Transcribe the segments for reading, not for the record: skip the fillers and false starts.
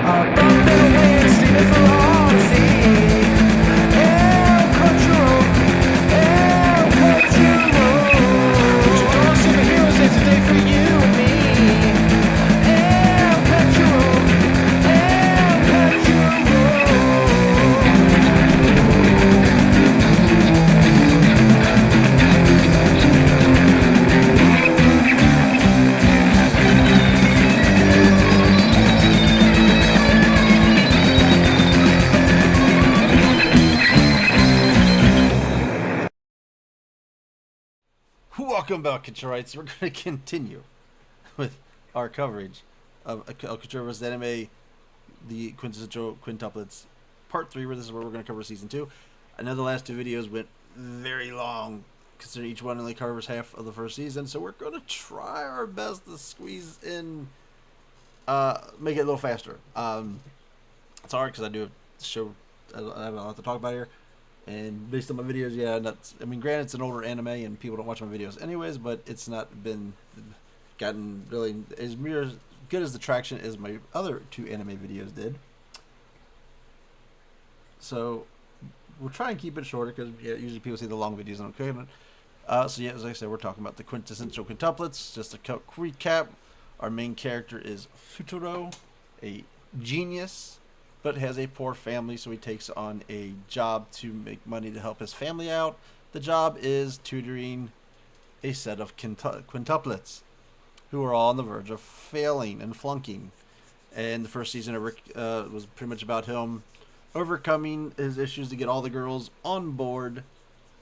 bumping away and steaming for all to see. El Cachorro, El Cachorro. There's a dawn of superheroes here today for you and me. El Cachorro, El Cachorro. Welcome back, Cachorrites. We're going to continue with our coverage of El Cachorro's anime, the Quintessential Quintuplets, Part 3, where this is where we're going to cover Season 2. I know the last two videos went very long, considering each one only covers half of the first season, so we're going to try our best to squeeze in, make it a little faster. It's hard because I do have to show, I have a lot to talk about here. And based on my videos, yeah, I mean, granted, it's an older anime and people don't watch my videos anyways, but it's not been gotten really as good as the traction as my other two anime videos did. So we'll try and keep it shorter because usually people see the long videos and I'm okay. So yeah, as I said, we're talking about the Quintessential Quintuplets. Just a quick recap. Our main character is Futuro, a genius, but has a poor family, so he takes on a job to make money to help his family out. The job is tutoring a set of quintuplets who are all on the verge of failing and flunking. And the first season was pretty much about him overcoming his issues to get all the girls on board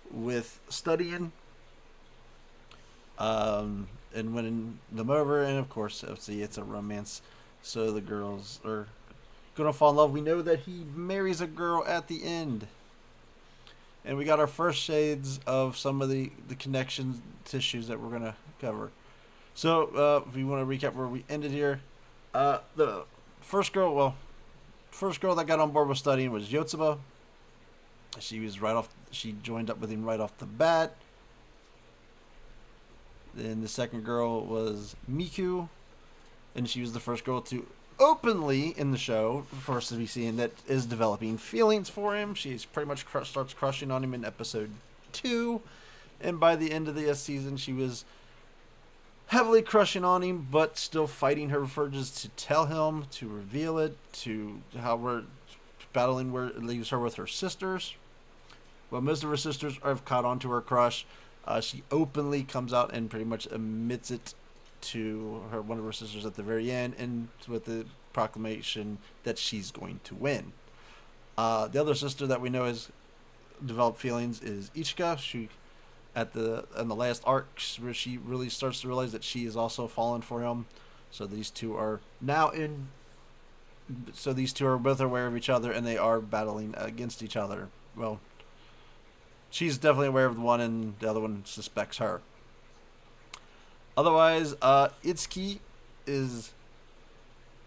with studying and winning them over. And of course, see, it's a romance, so the girls are gonna fall in love. We know that he marries a girl at the end, and we got our first shades of some of the connection tissues that we're gonna cover. So if we want to recap where we ended here, the first girl that got on board with studying was Yotsuba. She joined up with him right off the bat. Then the second girl was Miku, and she was the first girl to openly in the show, first to be seen, that is developing feelings for him. She's pretty much starts crushing on him in episode 2, and by the end of the season she was heavily crushing on him, but still fighting her urges to tell him, to reveal it, to how we're battling where it leaves her with her sisters. Well, most of her sisters have caught on to her crush. She openly comes out and pretty much admits it to one of her sisters at the very end, and with the proclamation that she's going to win. The other sister that we know has developed feelings is Ichika. She in the last arc where she really starts to realize that she is also fallen for him. So these two are both aware of each other, and they are battling against each other. Well, she's definitely aware of the one, and the other one suspects her. Otherwise, Itsuki is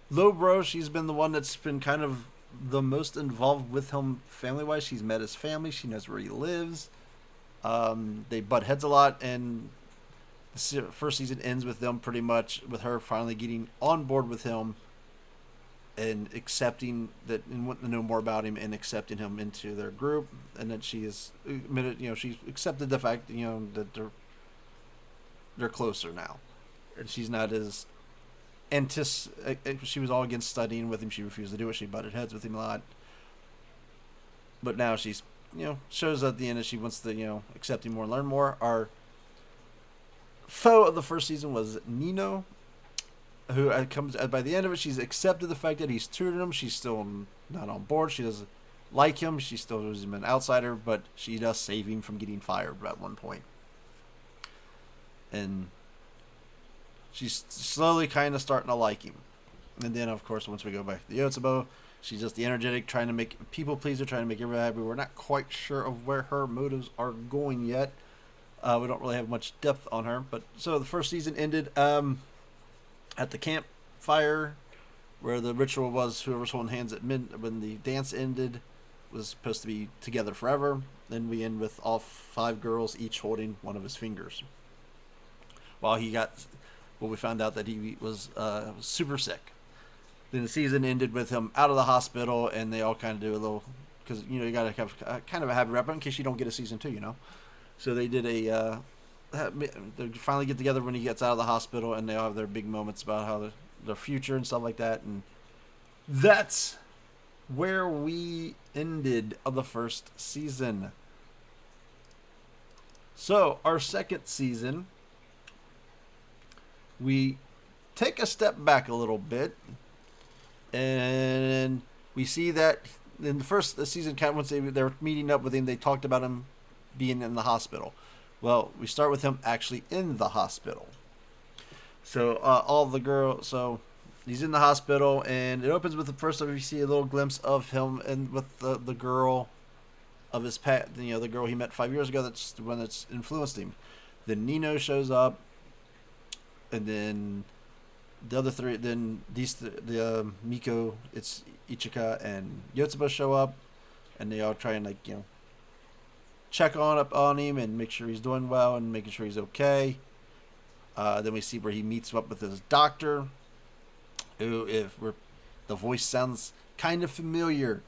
lowbrow. She's been the one that's been kind of the most involved with him family-wise. She's met his family. She knows where he lives. They butt heads a lot, and the first season ends with them pretty much with her finally getting on board with him and accepting that and wanting to know more about him and accepting him into their group, and that she has admitted, she's accepted the fact, that they're closer now, and she's not as she was all against studying with him. She refused to do it. She butted heads with him a lot, but now she's shows at the end that she wants to accept him more and learn more. Our foe of the first season was Nino, who comes by the end of it, she's accepted the fact that he's tutored him. She's still not on board. She doesn't like him. She still knows him an outsider, but she does save him from getting fired at one point. And she's slowly kind of starting to like him. And then, of course, once we go back to the Yotsuba, she's just the energetic, trying to make people pleaser, trying to make everybody happy. We're not quite sure of where her motives are going yet. We don't really have much depth on her. But so the first season ended at the campfire, where the ritual was whoever's holding hands at when the dance ended was supposed to be together forever. Then we end with all 5 girls each holding one of his fingers. While we found out that he was super sick. Then the season ended with him out of the hospital, and they all kind of do a little, because you got to have kind of a happy wrap up in case you don't get a season 2. So they did they finally get together when he gets out of the hospital, and they all have their big moments about how their future and stuff like that, and that's where we ended of the first season. So our second season, we take a step back a little bit, and we see that in the season, once they were meeting up with him, they talked about him being in the hospital. Well, we start with him actually in the hospital. So so he's in the hospital, and it opens with the first time we see a little glimpse of him and with the girl of his past, the girl he met 5 years ago. That's the one that's influenced him. Then Nino shows up, and then the other three, then the Miko, it's Ichika and Yotsuba show up, and they all try and check on him and make sure he's doing well and making sure he's okay. Then we see where he meets up with his doctor, who, the voice sounds kind of familiar.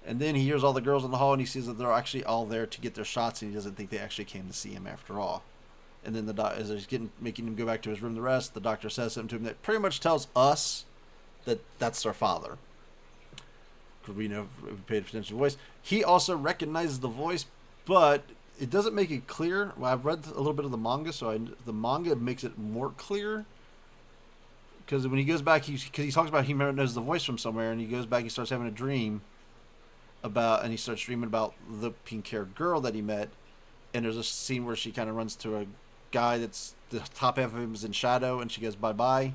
And then he hears all the girls in the hall, and he sees that they're actually all there to get their shots, and he doesn't think they actually came to see him after all. And then as he's making him go back to his room to rest, the doctor says something to him that pretty much tells us that that's their father. Because we paid attention to the voice. He also recognizes the voice, but it doesn't make it clear. Well, I've read a little bit of the manga, so the manga makes it more clear. Because when he goes back, he talks about he knows the voice from somewhere, and he goes back, he starts having a dream and he starts dreaming about the pink-haired girl that he met, and there's a scene where she kind of runs to a guy that's the top half of him is in shadow, and she goes bye-bye.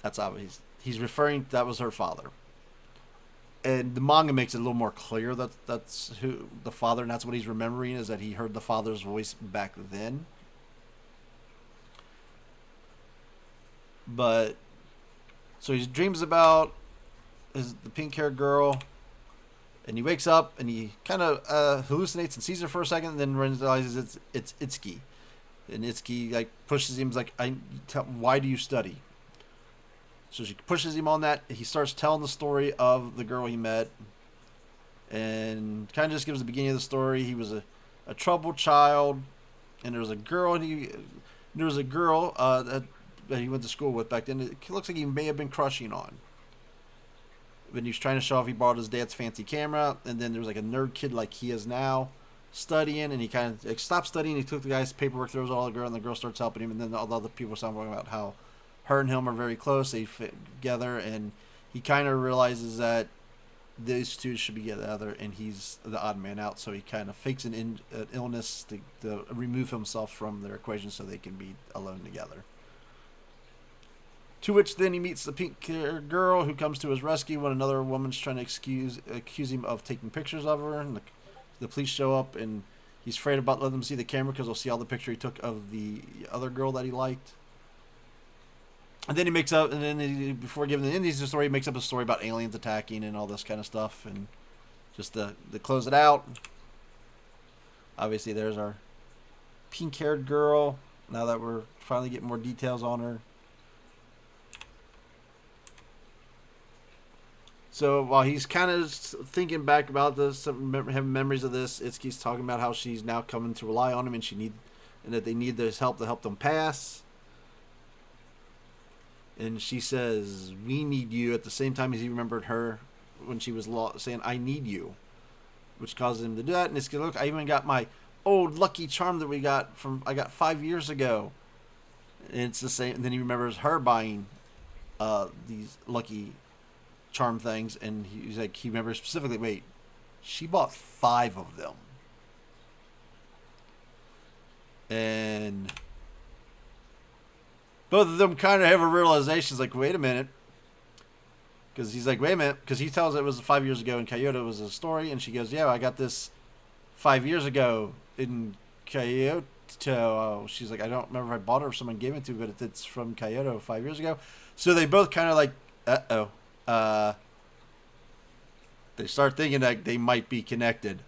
That's obvious. He's referring, that was her father. And the manga makes it a little more clear that that's who the father, and that's what he's remembering, is that he heard the father's voice back then. But so he dreams about the pink-haired girl, and he wakes up and he kind of hallucinates and sees her for a second, and then realizes it's Itsuki, and Itsuki pushes him, why do you study? So she pushes him on that. He starts telling the story of the girl he met, and kind of just gives the beginning of the story. He was a troubled child, and there was a girl that he went to school with back then. It looks like he may have been crushing on. When he was trying to show off, he borrowed his dad's fancy camera, and then there was a nerd kid like he is now studying, and he kind of stopped studying. He took the guy's paperwork, throws it all the girl, and the girl starts helping him, and then all the other people start talking about how her and him are very close. They fit together, and he kind of realizes that these two should be together, and he's the odd man out, so he kind of fakes an illness to remove himself from their equation so they can be alone together. To which then he meets the pink-haired girl who comes to his rescue when another woman's trying to accuse him of taking pictures of her. And the police show up, and he's afraid about letting them see the camera because they'll see all the picture he took of the other girl that he liked. And then before giving the end of the story, he makes up a story about aliens attacking and all this kind of stuff. And just to close it out, obviously there's our pink-haired girl, now that we're finally getting more details on her. So while he's kind of thinking back about this, having memories of this, Itsuki's talking about how she's now coming to rely on him, and that they need this help to help them pass. And she says, "We need you," at the same time as he remembered her when she was saying, "I need you," which causes him to do that. And it's like, look, I even got my old lucky charm that I got 5 years ago. And it's the same. And then he remembers her buying these lucky charm things, and he remembers specifically, wait, she bought 5 of them. And both of them kind of have a realization. It's like, wait a minute. Because he's like, wait a minute. Because he tells it was 5 years ago in Kyoto was a story. And she goes, yeah, I got this 5 years ago in Kyoto. She's like, I don't remember if I bought it or someone gave it to me, but it's from Kyoto 5 years ago. So they both kind of like, uh-oh. They start thinking that they might be connected.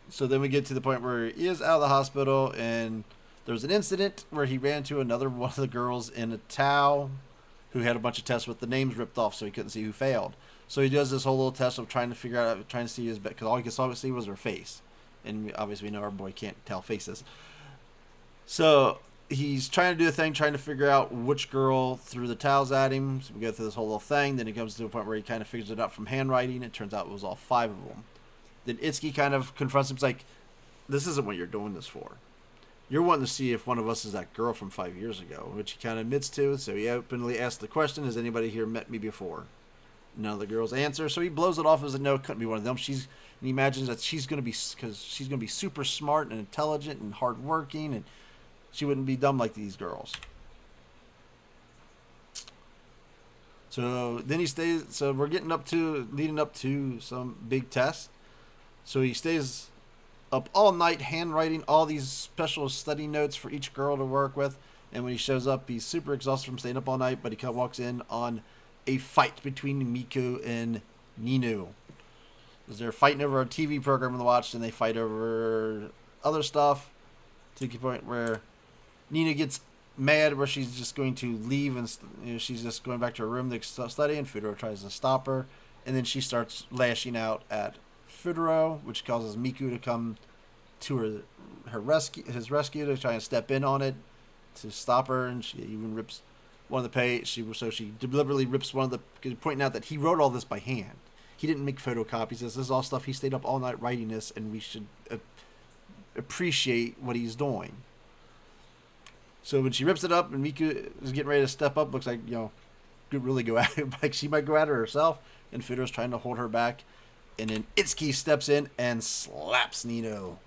So then we get to the point where he is out of the hospital, and There was an incident where he ran into another one of the girls in a towel who had a bunch of tests with the names ripped off, so he couldn't see who failed. So he does this whole little test of trying to figure out, trying to see his, because all he could see was her face, and obviously we know our boy can't tell faces. So he's trying to do a thing, trying to figure out which girl threw the towels at him. So we go through this whole little thing. Then it comes to a point where he kind of figures it out from handwriting. It turns out it was all 5 of them. Then Itsuki kind of confronts him. He's like, "This isn't what you're doing this for. You're wanting to see if one of us is that girl from 5 years ago," which he kind of admits to. So he openly asks the question, "Has anybody here met me before?" None of the girls answer, so he blows it off as a no. Couldn't be one of them. And he imagines that she's going to be, because she's going to be super smart and intelligent and hardworking, and she wouldn't be dumb like these girls. So then he stays. So we're leading up to some big test. So he stays up all night handwriting all these special study notes for each girl to work with. And when he shows up, he's super exhausted from staying up all night. But he kind of walks in on a fight between Miku and Nino. Because they're fighting over a TV program to watch, and they fight over other stuff to the point where Nina gets mad, where she's just going to leave, and she's just going back to her room to study, and Fudoro tries to stop her, and then she starts lashing out at Fudoro, which causes Miku to come to his rescue to try and step in on it to stop her, and she even rips one of the page. She deliberately rips one of the, pointing out that he wrote all this by hand. He didn't make photocopies. This is all stuff he stayed up all night writing this, and we should appreciate what he's doing. So when she rips it up and Miku is getting ready to step up, looks like, could really go at it. Like she might go at her herself, and Fudora's trying to hold her back. And then Itsuki steps in and slaps Nino.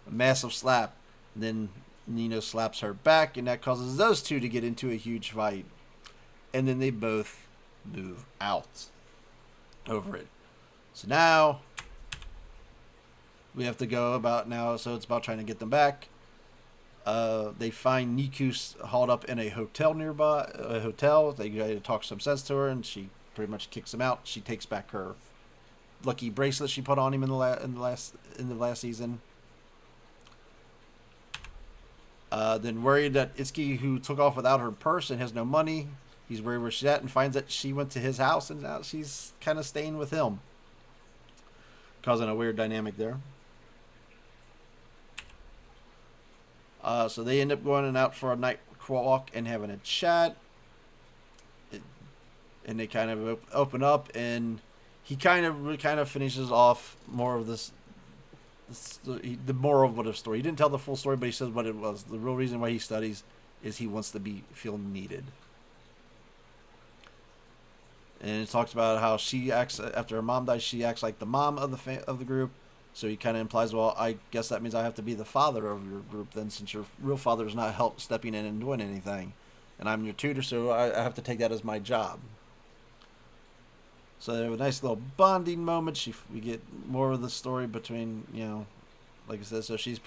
A massive slap. And then Nino slaps her back, and that causes those two to get into a huge fight. And then they both move out over it. So now we have to go about now. So it's about trying to get them back. They find Niku hauled up in a hotel nearby. They try to talk some sense to her, and she pretty much kicks him out. She takes back her lucky bracelet she put on him in the last season. Then worried that Itsuki, who took off without her purse and has no money, he's worried where she's at, and finds that she went to his house, and now she's kind of staying with him, causing a weird dynamic there. So they end up going out for a night walk and having a chat. And they kind of open up, and he kind of finishes off more of this the moral of the story. He didn't tell the full story, but he says what it was. The real reason why he studies is he wants to feel needed. And it talks about how she acts after her mom dies. She acts like the mom of the group. So he kind of implies, well, I guess that means I have to be the father of your group then, since your real father is not stepping in and doing anything. And I'm your tutor, so I have to take that as my job. So they have a nice little bonding moment. We get more of the story between, like I said, so she's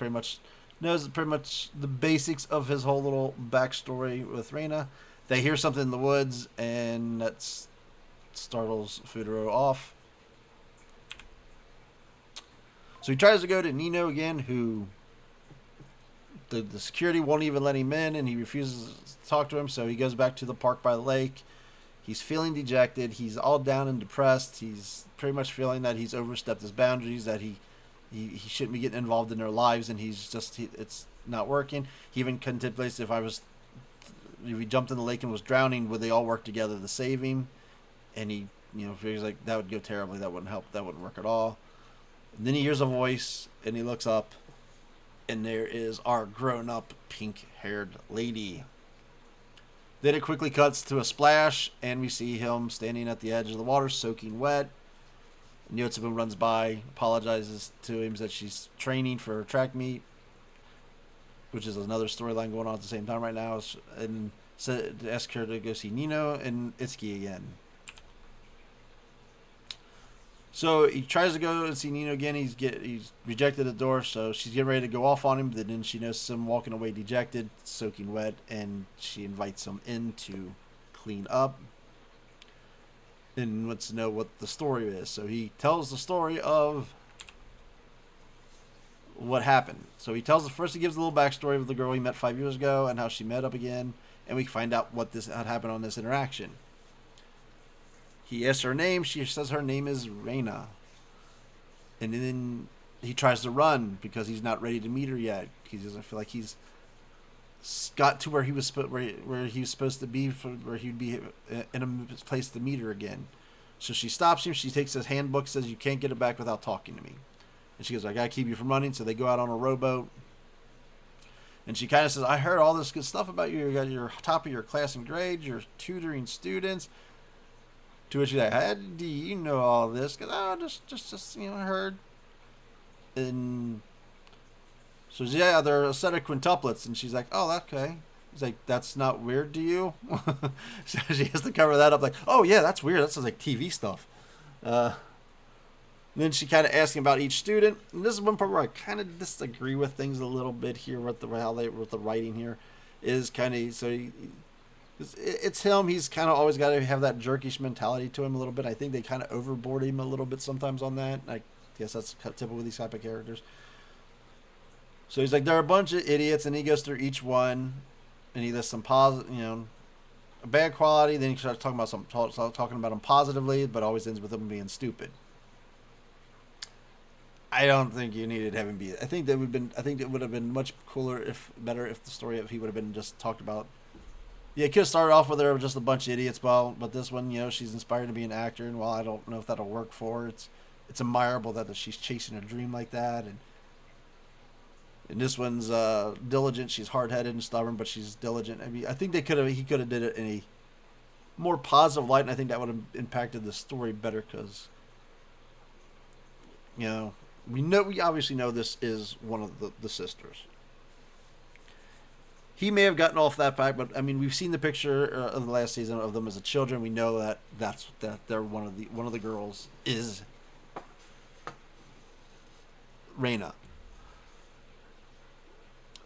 knows pretty much the basics of his whole little backstory with Reina. They hear something in the woods, and that startles Fudoro off. So he tries to go to Nino again, who the security won't even let him in, and he refuses to talk to him, so he goes back to the park by the lake. He's feeling dejected. He's all down and depressed. He's pretty much feeling that he's overstepped his boundaries, that he shouldn't be getting involved in their lives, and it's not working. He even contemplates if he jumped in the lake and was drowning, would they all work together to save him? And he figures like that would go terribly. That wouldn't help. That wouldn't work at all. And then he hears a voice, and he looks up, and there is our grown-up pink-haired lady. Then it quickly cuts to a splash, and we see him standing at the edge of the water, soaking wet. Nyotsubu runs by, apologizes to him that she's training for her track meet, which is another storyline going on at the same time right now, and asks her to go see Nino and Itsuki again. So he tries to go and see Nino again. He's rejected the door, so she's getting ready to go off on him. But then she notices him walking away dejected, soaking wet, and she invites him in to clean up and wants to know what the story is. So he tells the story of what happened. So he tells us first. He gives a little backstory of the girl he met 5 years ago and how she met up again, and we find out what this had happened on this interaction. He asks her name. She says her name is Reina, and then he tries to run because he's not ready to meet her yet. He doesn't feel like he's got to where he was where he was supposed to be, where he'd be in a place to meet her again. So she stops him. She takes his handbook, says, "You can't get it back without talking to me." And she goes, "I gotta keep you from running." So they go out on a rowboat. And she kind of says, "I heard all this good stuff about you. You got your top of your class in grades. You're tutoring students." To which she's like, "How do you know all this?" Because, "Oh, just I heard." And so, "Yeah, they're a set of quintuplets." And she's like, "Oh, okay." He's like, "That's not weird to you?" So she has to cover that up, like, "Oh, yeah, that's weird. That's like TV stuff." Then she kind of asks him about each student. And this is one part where I kind of disagree with things a little bit here with the writing here. Is kind of it's him. He's kind of always got to have that jerkish mentality to him a little bit. I think they kind of overboard him a little bit sometimes on that. I guess that's typical with these type of characters. So he's like, "There are a bunch of idiots," and he goes through each one, and he lists some positive, a bad quality. Then he starts talking about them positively, but always ends with them being stupid. I don't think you needed to have him be. I think it would have been much cooler if the story if he would have been just talked about. Yeah, it could have started off with her just a bunch of idiots. But this one, she's inspired to be an actor, and while I don't know if that'll work for her, it's admirable that she's chasing a dream like that. And this one's diligent. She's hard headed and stubborn, but she's diligent. I mean, I think he could have did it in a more positive light, and I think that would have impacted the story better because we obviously know this is one of the sisters. He may have gotten off that back, but I mean, we've seen the picture of the last season of them as a children. We know that they're one of the girls is Reina.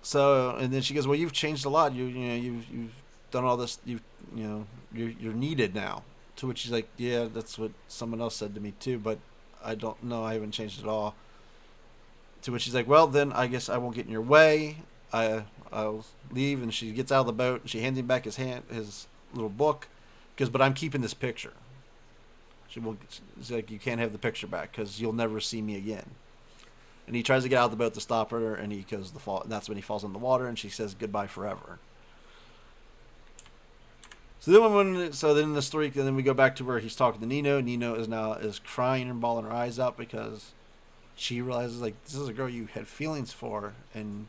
So, and then she goes, "Well, you've changed a lot. You've done all this. You're needed now." To which she's like, "Yeah, that's what someone else said to me too, but I don't know. I haven't changed at all." To which she's like, "Well, then I guess I won't get in your way. I'll leave." And she gets out of the boat and she hands him back his little book, but I'm keeping this picture. She's like, "You can't have the picture back because you'll never see me again." And he tries to get out of the boat to stop her, and he goes and that's when he falls in the water, and she says goodbye forever. So then the story, then we go back to where he's talking to Nino. Nino is crying and bawling her eyes out because she realizes, like, this is a girl you had feelings for and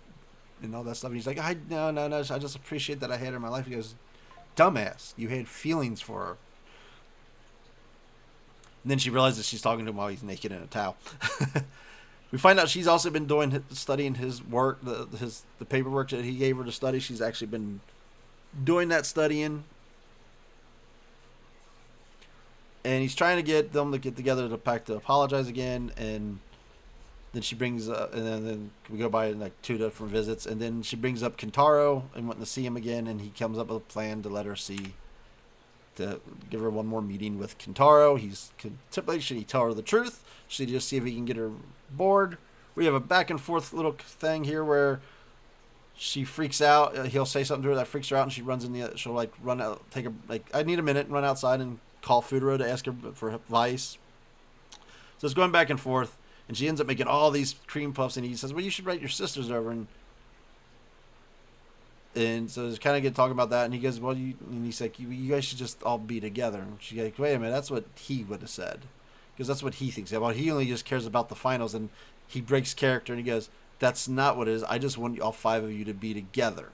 all that stuff. And he's like, no, I just appreciate that I had her in my life. He goes, "Dumbass, you had feelings for her." And then she realizes she's talking to him while he's naked in a towel. We find out she's also been studying his work, the paperwork that he gave her to study. She's actually been doing that studying. And he's trying to get them to get together to apologize again. And then she brings and then we go by like 2 different visits. And then she brings up Kintaro and wanting to see him again. And he comes up with a plan to let her to give her one more meeting with Kintaro. He's contemplating, should he tell her the truth? Should he just see if he can get her bored? We have a back and forth little thing here where she freaks out. He'll say something to her that freaks her out, and she runs she'll like run out, take a I need a minute, and run outside and call Futuro to ask her for advice. So it's going back and forth, and she ends up making all these cream puffs, and he says, "Well, you should write your sisters over." And so it's kind of talking about that, and he goes, "Well, and he's like, you guys should just all be together." And she's like, "Wait a minute, that's what he would have said." Because that's what he thinks. Well, he only just cares about the finals, and he breaks character, and he goes, "That's not what it is. I just want all 5 of you to be together."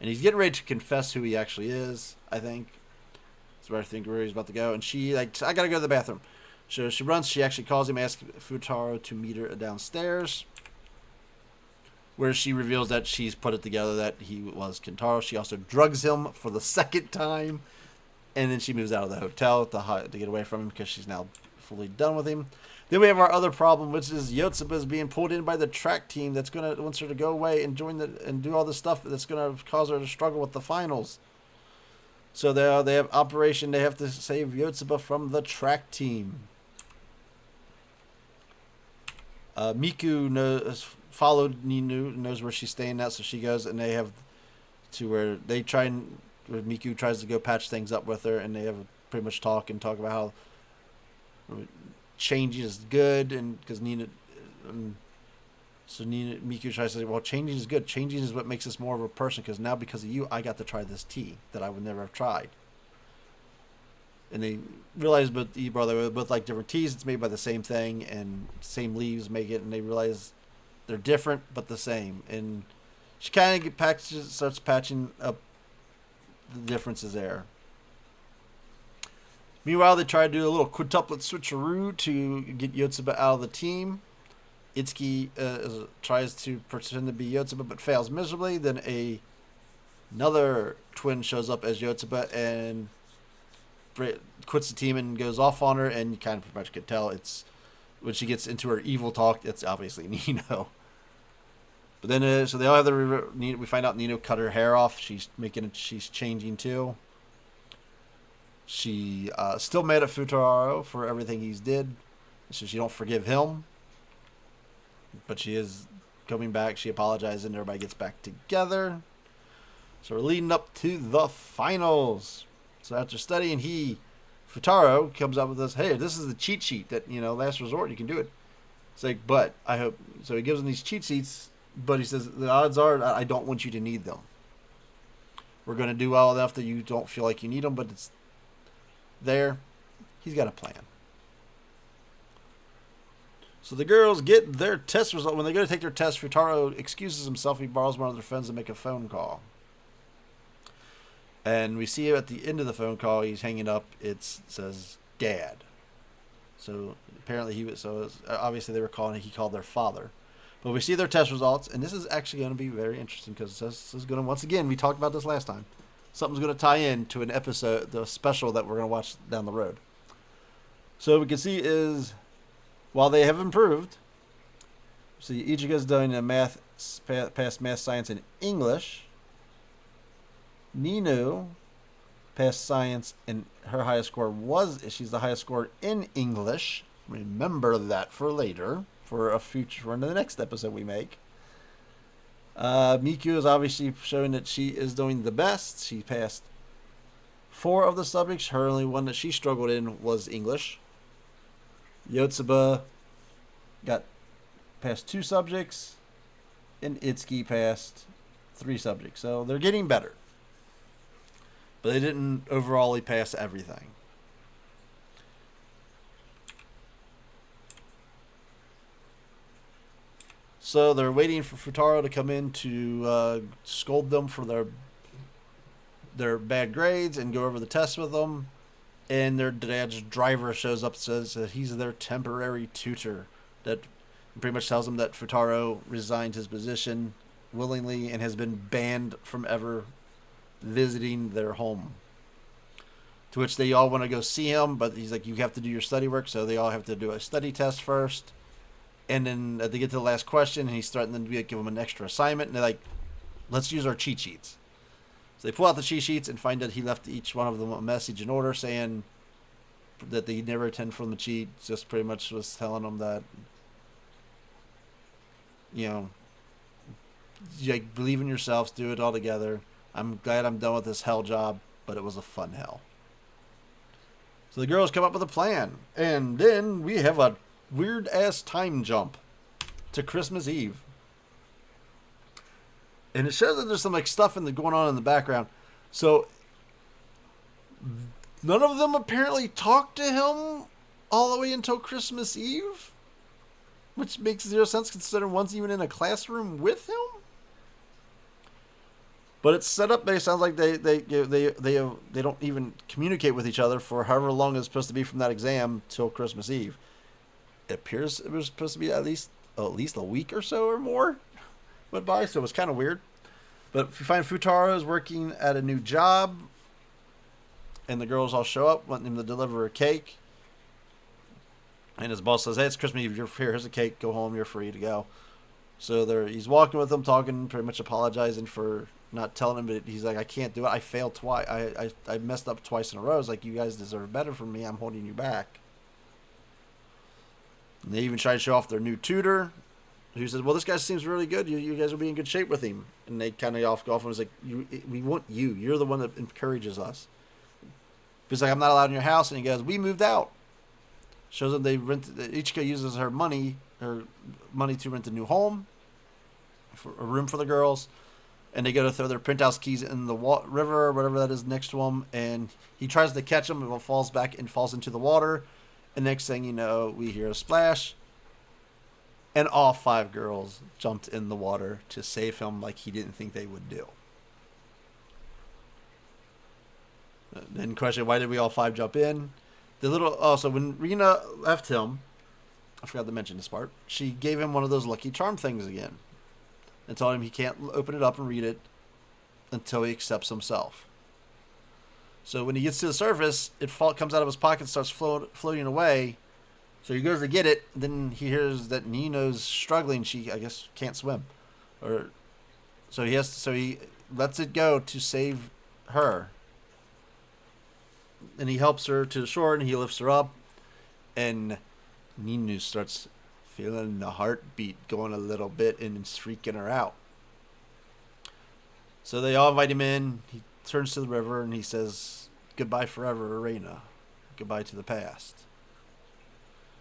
And he's getting ready to confess who he actually is, I think. That's where he's about to go. And she, like, "I got to go to the bathroom." So she runs. She actually calls him, asks Futaro to meet her downstairs, where she reveals that she's put it together that he was Kintaro. She also drugs him for the second time. And then she moves out of the hotel to get away from him because she's now fully done with him. Then we have our other problem, which is Yotsuba is being pulled in by the track team that's wants her to go away and and do all this stuff that's gonna cause her to struggle with the finals. So they have operation. They have to save Yotsuba from the track team. Miku followed Ninu, knows where she's staying at, so she goes, and they have to where they try and where Miku tries to go patch things up with her, and they have pretty much talk about how changing is good, and because Nina. So Miku tries to say, well, changing is good. Changing is what makes us more of a person, because now because of you, I got to try this tea that I would never have tried. And they realize, but they both like different teas. It's made by the same thing, and same leaves make it, and they realize they're different but the same. And she kind of starts patching up the differences there. Meanwhile, they try to do a little quintuplet switcheroo to get Yotsuba out of the team. Itsuki tries to pretend to be Yotsuba but fails miserably. Then another twin shows up as Yotsuba and quits the team and goes off on her, and you kind of pretty much can tell it's when she gets into her evil talk, it's obviously Nino. But then, so they all have we find out Nino cut her hair off. She's changing too. She still mad at Futaro for everything he's did, so she don't forgive him. But she is coming back. She apologizes, and everybody gets back together. So we're leading up to the finals. So after studying, Futaro comes up with this, hey, this is the cheat sheet that, last resort, you can do it. It's like, but I hope, so he gives them these cheat sheets, but he says, the odds are I don't want you to need them. We're going to do well enough that you don't feel like you need them, but it's there. He's got a plan. So the girls get their test result. When they go to take their test, Futaro excuses himself. He borrows one of their friends to make a phone call. And we see at the end of the phone call, he's hanging up. It says Dad. So apparently obviously they were calling. He called their father. But we see their test results, and this is actually going to be very interesting because this is going to, once again, we talked about this last time. Something's going to tie in to an episode, the special that we're going to watch down the road. So we can see is, while they have improved, see Ichigo's doing a past math, science, and English. Nino passed science, and her highest score she's the highest score in English. Remember that for later, for the next episode we make. Miku is obviously showing that she is doing the best. She passed 4 of the subjects. Her only one that she struggled in was English. Yotsuba got past 2 subjects, and Itsuki passed 3 subjects. So they're getting better. But they didn't overall pass everything. So they're waiting for Futaro to come in to scold them for their bad grades and go over the test with them. And their dad's driver shows up and says that he's their temporary tutor. That pretty much tells them that Futaro resigned his position willingly and has been banned from ever visiting their home. To which they all want to go see him, but he's like, you have to do your study work, so they all have to do a study test first. And then they get to the last question, and he's threatening to give them an extra assignment, and they're like, let's use our cheat sheets. So they pull out the cheat sheets and find that he left each one of them a message in order saying that they never attend from the cheat, just pretty much was telling them that, like, believe in yourselves, do it all together. I'm glad I'm done with this hell job, but it was a fun hell. So the girls come up with a plan, and then we have a weird-ass time jump to Christmas Eve. And it shows that there's some stuff going on in the background. So none of them apparently talked to him all the way until Christmas Eve, which makes 0 sense considering one's even in a classroom with him. But it's set up. They sounds like they don't even communicate with each other for however long it's supposed to be from that exam till Christmas Eve. It appears it was supposed to be at least a week or so or more went by, so it was kind of weird. But if you find Futaro is working at a new job, and the girls all show up, wanting him to deliver a cake. And his boss says, hey, it's Christmas Eve, you're here, here's a cake, go home, you're free to go. So he's walking with them, talking, pretty much apologizing for not telling him, but he's like, I can't do it. I failed twice. I messed up twice in a row. It's like, you guys deserve better from me. I'm holding you back. And they even try to show off their new tutor. He says, "Well, this guy seems really good. You guys will be in good shape with him." And they kind of go off and was like, "We want you. You're the one that encourages us." He's like, "I'm not allowed in your house," and he goes, "We moved out." Shows them they rent. Ichika uses her money to rent a new home, for a room for the girls, and they go to throw their penthouse keys in the river or whatever that is next to them, and he tries to catch them, and falls back and falls into the water. And next thing you know, we hear a splash, and all 5 girls jumped in the water to save him like he didn't think they would do. Then question, why did we all 5 jump in? So when Rena left him, I forgot to mention this part, she gave him one of those Lucky Charm things again and told him he can't open it up and read it until he accepts himself. So when he gets to the surface, it comes out of his pocket and starts floating away. So he goes to get it, then he hears that Nino's struggling. She, I guess, can't swim. So he lets it go to save her. And he helps her to the shore, and he lifts her up. And Nino starts feeling the heartbeat going a little bit, and it's freaking her out. So they all invite him in. He turns to the river, and he says, "Goodbye forever, Reina. Goodbye to the past."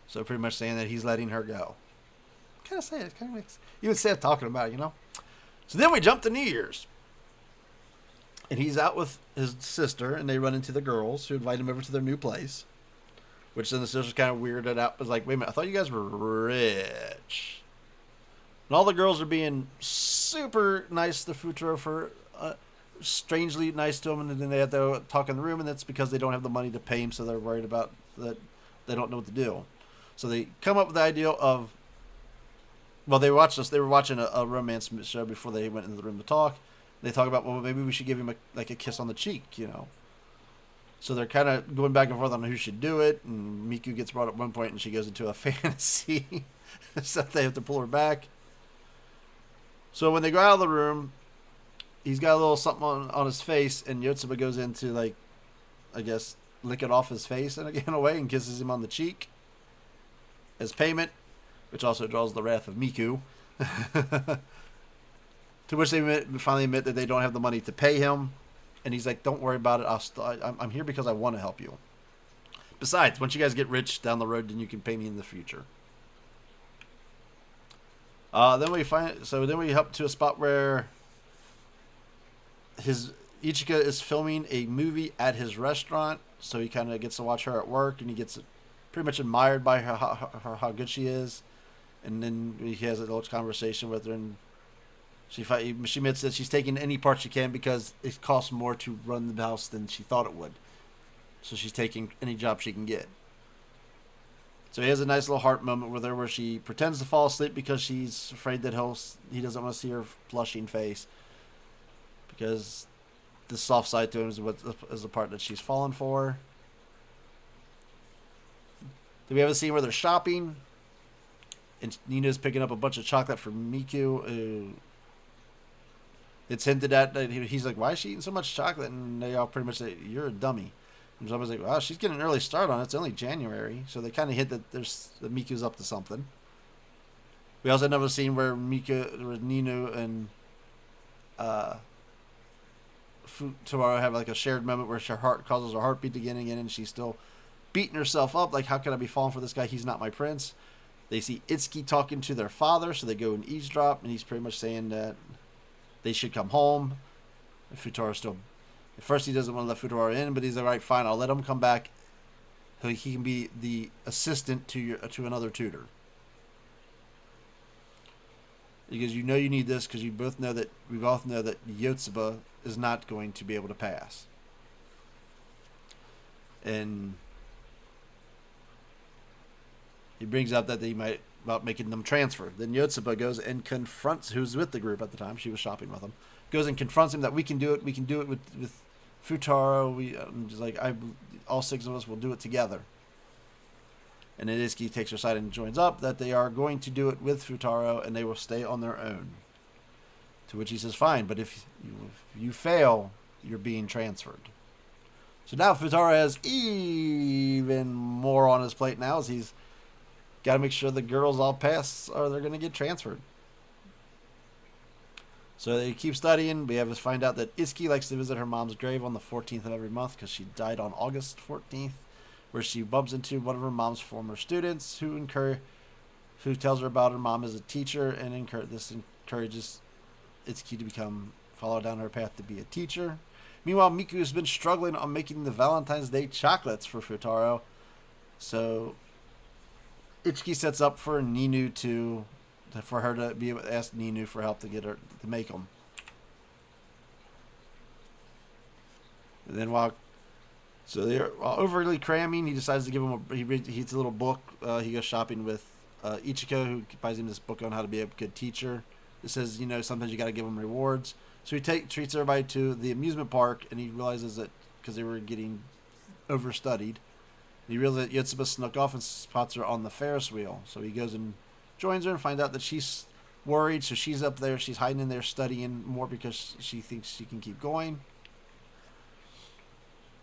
So pretty much saying that he's letting her go. Kind of say it. Kind of makes even sad talking about it, you know. So then we jump to New Year's, and he's out with his sister, and they run into the girls who invite him over to their new place. Which then the sister's kind of weirded out. Was like, "Wait a minute, I thought you guys were rich." And all the girls are being super nice to Futuro for strangely nice to him, and then they have to talk in the room, and that's because they don't have the money to pay him, so they're worried about that. They don't know what to do. So they come up with the idea of, well, they were watching a romance show before they went into the room to talk. They talk about, well, maybe we should give him a kiss on the cheek, you know. So they're kind of going back and forth on who should do it, and Miku gets brought up at one point, and she goes into a fantasy, so they have to pull her back. So when they go out of the room, he's got a little something on his face, and Yotsuba goes in to, like, I guess, lick it off his face in a way, and kisses him on the cheek as payment, which also draws the wrath of Miku. To which they finally admit that they don't have the money to pay him, and he's like, "Don't worry about it. I'm here because I want to help you. Besides, once you guys get rich down the road, then you can pay me in the future." Then we hop to a spot where Ichika is filming a movie at his restaurant, so he kind of gets to watch her at work, and he gets pretty much admired by her how good she is, and then he has a little conversation with her, and she admits that she's taking any part she can because it costs more to run the house than she thought it would, so she's taking any job she can get. So he has a nice little heart moment with her where she pretends to fall asleep because she's afraid that he doesn't want to see her blushing face, because the soft side to him is the part that she's fallen for. Then we have a scene where they're shopping, and Nina's picking up a bunch of chocolate for Miku. It's hinted at that he's like, "Why is she eating so much chocolate?" And they all pretty much say, "You're a dummy." And someone's like, "Wow, she's getting an early start on it. It's only January." So they kind of hint that Miku's up to something. We also have another scene where Nino and Futaro have like a shared moment where her heart causes her heartbeat to get again, and she's still beating herself up. Like, how could I be falling for this guy? He's not my prince. They see Itsuki talking to their father, so they go and eavesdrop, and he's pretty much saying that they should come home. Futaro still, at first he doesn't want to let Futaro in, but he's like, "All right, fine, I'll let him come back. He can be the assistant to another tutor." Because you need this, because we both know that Yotsuba is not going to be able to pass. And he brings up that they might about making them transfer. Then Yotsuba goes and confronts who's with the group at the time. She was shopping with him. Goes and confronts him that we can do it. We can do it with Futaro. Just like, all 6 of us will do it together. And then Itsuki takes her side and joins up that they are going to do it with Futaro, and they will stay on their own. To which he says, "Fine, but if you fail, you're being transferred." So now Futaro has even more on his plate now, as he's Got to make sure the girls all pass or they're going to get transferred. So they keep studying. We have to find out that Iski likes to visit her mom's grave on the 14th of every month because she died on August 14th, where she bumps into one of her mom's former students who tells her about her mom as a teacher, and this encourages Itsuki to follow down her path to be a teacher. Meanwhile, Miku has been struggling on making the Valentine's Day chocolates for Futaro, so Itsuki sets up for for her to be able to ask Ninu for help to get her to make them. And then while they're overly cramming, he decides to give him he eats a little book. He goes shopping with Ichiko, who buys him this book on how to be a good teacher. It says, sometimes you got to give them rewards. So he treats everybody to the amusement park, and he realizes that because they were getting overstudied, he realizes that Yotsuba snuck off and spots her on the Ferris wheel. So he goes and joins her and finds out that she's worried. So she's up there. She's hiding in there studying more because she thinks she can keep going.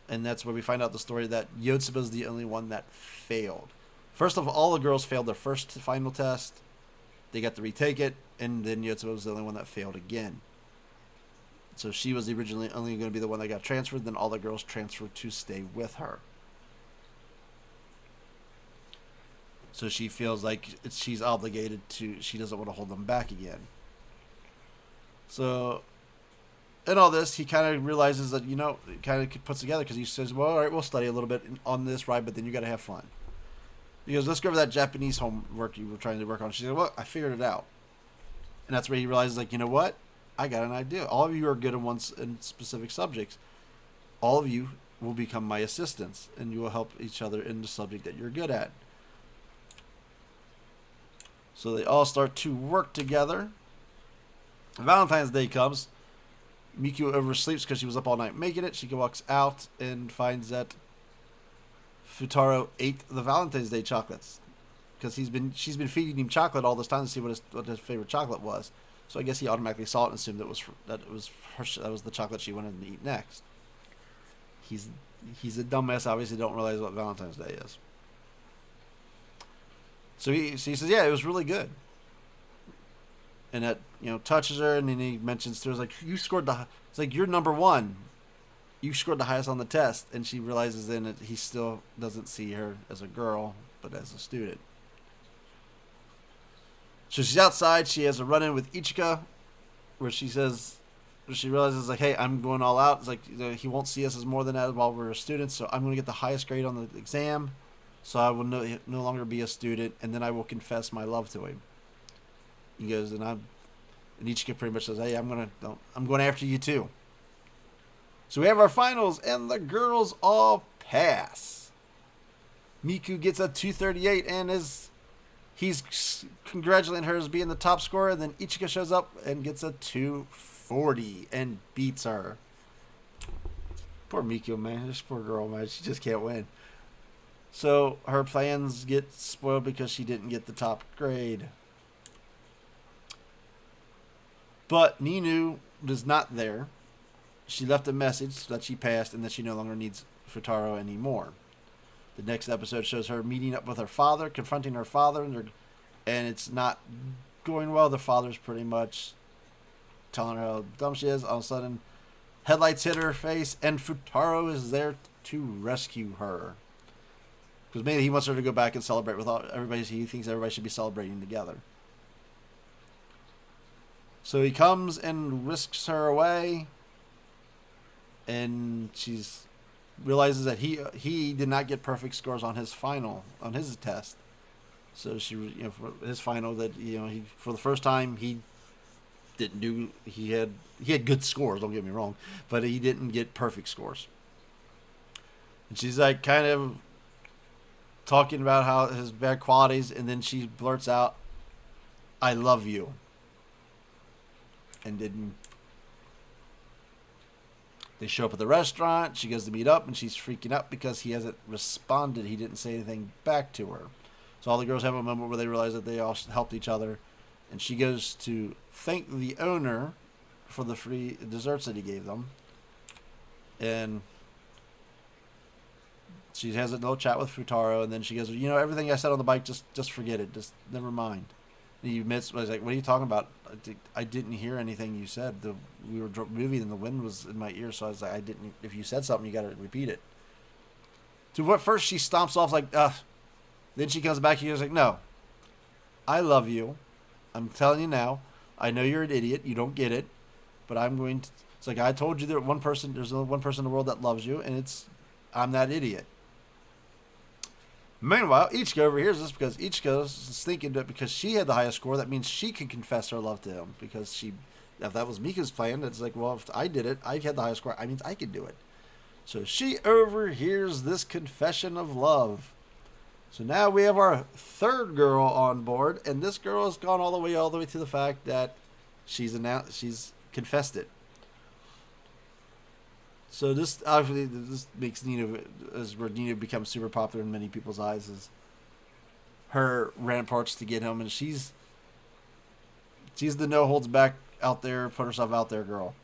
And that's where we find out the story that Yotsuba is the only one that failed. First of all the girls failed their first final test. They got to retake it, and then Yotsuba was the only one that failed again. So she was originally only going to be the one that got transferred. Then all the girls transferred to stay with her. So she feels like she's obligated to. She doesn't want to hold them back again. So in all this, he kind of realizes that, it kind of puts together because he says, well, all right, we'll study a little bit on this ride, but then you got to have fun. He goes, let's go over that Japanese homework you were trying to work on. She said, well, I figured it out. And that's where he realizes, like, you know what? I got an idea. All of you are good in specific subjects. All of you will become my assistants, and you will help each other in the subject that you're good at. So they all start to work together. Valentine's Day comes. Miku oversleeps because she was up all night making it. She walks out and finds that Futaro ate the Valentine's Day chocolates because she's been feeding him chocolate all this time to see what his favorite chocolate was. So I guess he automatically saw it and assumed that was the chocolate she wanted to eat next. He's a dumbass. Obviously, don't realize what Valentine's Day is. So he says, yeah, it was really good. And that, touches her, and then he mentions to her, like, it's like, you're number one. You scored the highest on the test. And she realizes then that he still doesn't see her as a girl, but as a student. So she's outside. She has a run-in with Ichika, where she realizes, like, hey, I'm going all out. It's like, he won't see us as more than that while we're students, so I'm going to get the highest grade on the exam, so I will no longer be a student, and then I will confess my love to him. He goes, and Ichika pretty much says, hey, I'm going after you too. So we have our finals, and the girls all pass. Miku gets a 238, and he's congratulating her as being the top scorer. And then Ichika shows up and gets a 240 and beats her. Poor Miku, man. This poor girl, man. She just can't win. So her plans get spoiled because she didn't get the top grade. But Ninu is not there. She left a message that she passed and that she no longer needs Futaro anymore. The next episode shows her meeting up with her father, confronting her father, and it's not going well. The father's pretty much telling her how dumb she is. All of a sudden, headlights hit her face, and Futaro is there to rescue her. Because maybe he wants her to go back and celebrate with everybody. He thinks everybody should be celebrating together. So he comes and whisks her away, and she realizes that he did not get perfect scores on his test. So she, for his final, that he for the first time he had good scores. Don't get me wrong, but he didn't get perfect scores. And she's like kind of talking about how his bad qualities, and then she blurts out, "I love you." And they show up at the restaurant. She goes to meet up, and she's freaking out because he hasn't responded. He didn't say anything back to her. So all the girls have a moment where they realize that they all helped each other. And she goes to thank the owner for the free desserts that he gave them. And She has a little chat with Futaro, and then she goes, you know, everything I said on the bike, just forget it. Just never mind. And he admits, I was like, what are you talking about? I didn't hear anything you said. We were moving, and the wind was in my ear, so I was like, I didn't. If you said something, you got to repeat it. To what first she stomps off like, ugh. Then she comes back, and goes like, no, I love you. I'm telling you now. I know you're an idiot. You don't get it, but I'm going to. It's like I told you, there's only one person in the world that loves you, and I'm that idiot. Meanwhile, Ichika overhears this because Ichika is thinking that because she had the highest score, that means she could confess her love to him. Because if that was Miku's plan, it's like, well, if I did it, I had the highest score, I means I could do it. So she overhears this confession of love. So now we have our third girl on board, and this girl has gone all the way to the fact that she's confessed it. So this obviously this makes Nina, where Nina becomes super popular in many people's eyes, is her ramparts to get him, and she's the no holds back out there, put herself out there girl.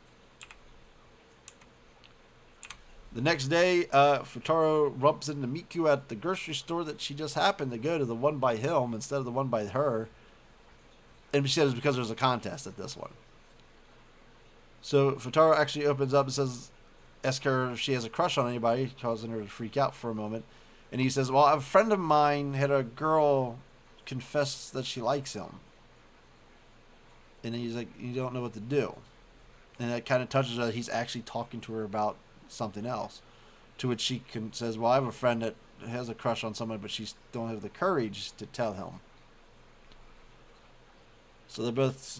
The next day, Futaro rumps into Miku at the grocery store that she just happened to go to, the one by him instead of the one by her, and she says it's because there's a contest at this one. So Futaro actually opens up and says, ask her if she has a crush on anybody, causing her to freak out for a moment. And he says, well, a friend of mine had a girl confess that she likes him. And he's like, you don't know what to do. And that kind of touches her. He's actually talking to her about something else. To which she says, well, I have a friend that has a crush on someone, but she don't have the courage to tell him. So they're both,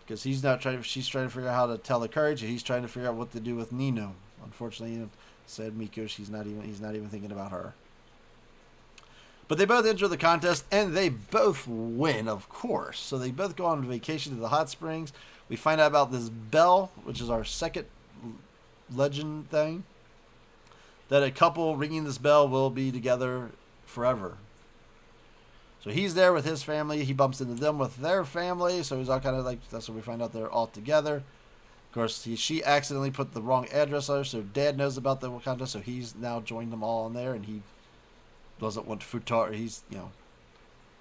because she's trying to figure out how to tell the courage, and he's trying to figure out what to do with Nino. Unfortunately, said Miku, he's not even thinking about her. But they both enter the contest, and they both win, of course. So they both go on vacation to the hot springs. We find out about this bell, which is our second legend thing, that a couple ringing this bell will be together forever. So he's there with his family. He bumps into them with their family. So he's all kind of like, that's what we find out, they're all together. Of course, she accidentally put the wrong address on her, so Dad knows about the contest, so he's now joined them all in there, and he doesn't want Futaro.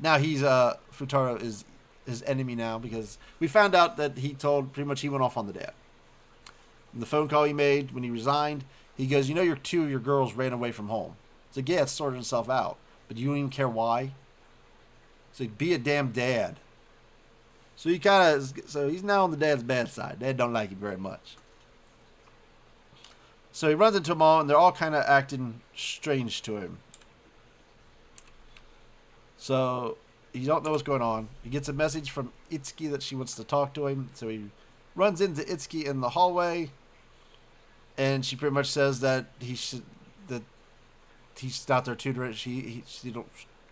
Futaro is his enemy now, because we found out that he went off on the dad. In the phone call he made when he resigned, he goes, you know, two of your girls ran away from home. It's like, yeah, it's sorted itself out, but you don't even care why. It's like, be a damn dad. So he's now on the dad's bad side. Dad don't like him very much. So he runs into them all, and they're all kind of acting strange to him. So he don't know what's going on. He gets a message from Itsuki that she wants to talk to him. So he runs into Itsuki in the hallway, and she pretty much says that he's not their tutor.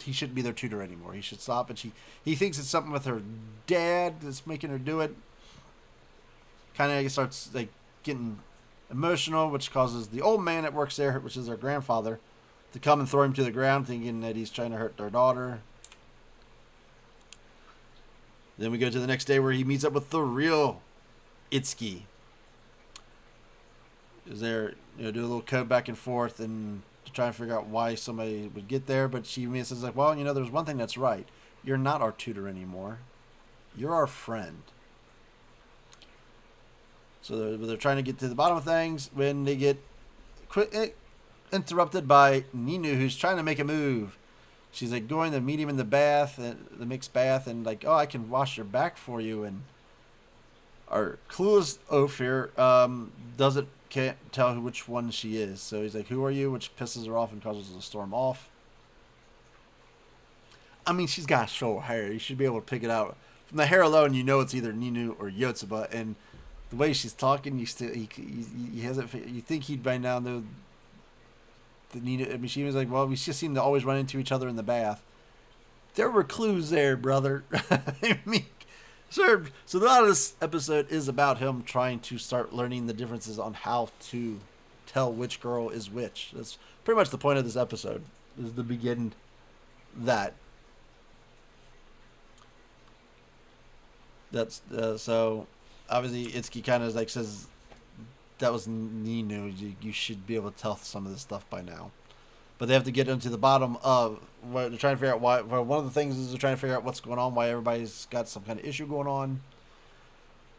He shouldn't be their tutor anymore. He should stop. And he thinks it's something with her dad that's making her do it. Kind of starts like getting emotional, which causes the old man that works there, which is their grandfather, to come and throw him to the ground, thinking that he's trying to hurt their daughter. Then we go to the next day where he meets up with the real Itsuki. Is there, do a little code back and forth and to try and figure out why somebody would get there, but she says like, well, there's one thing that's right. You're not our tutor anymore. You're our friend. So they're trying to get to the bottom of things when they get interrupted by Ninu, who's trying to make a move. She's like going to meet him in the bath, the mixed bath, and like, oh, I can wash your back for you. And our clueless Ophir can't tell which one she is. So he's like, who are you? Which pisses her off and causes her to storm off. I mean, she's got short hair. You should be able to pick it out. From the hair alone, it's either Ninu or Yotsuba. And the way she's talking, you think he'd by now know the Ninu. I mean, she was like, well, we just seem to always run into each other in the bath. There were clues there, brother. I mean, sure. So a lot of this episode is about him trying to start learning the differences on how to tell which girl is which. That's pretty much the point of this episode, is to begin that. That's so obviously Itsuki kind of like says that was Nino. You should be able to tell some of this stuff by now. but they have to get into the bottom of what they're trying to figure out. Why? Well, one of the things is they're trying to figure out what's going on, why everybody's got some kind of issue going on.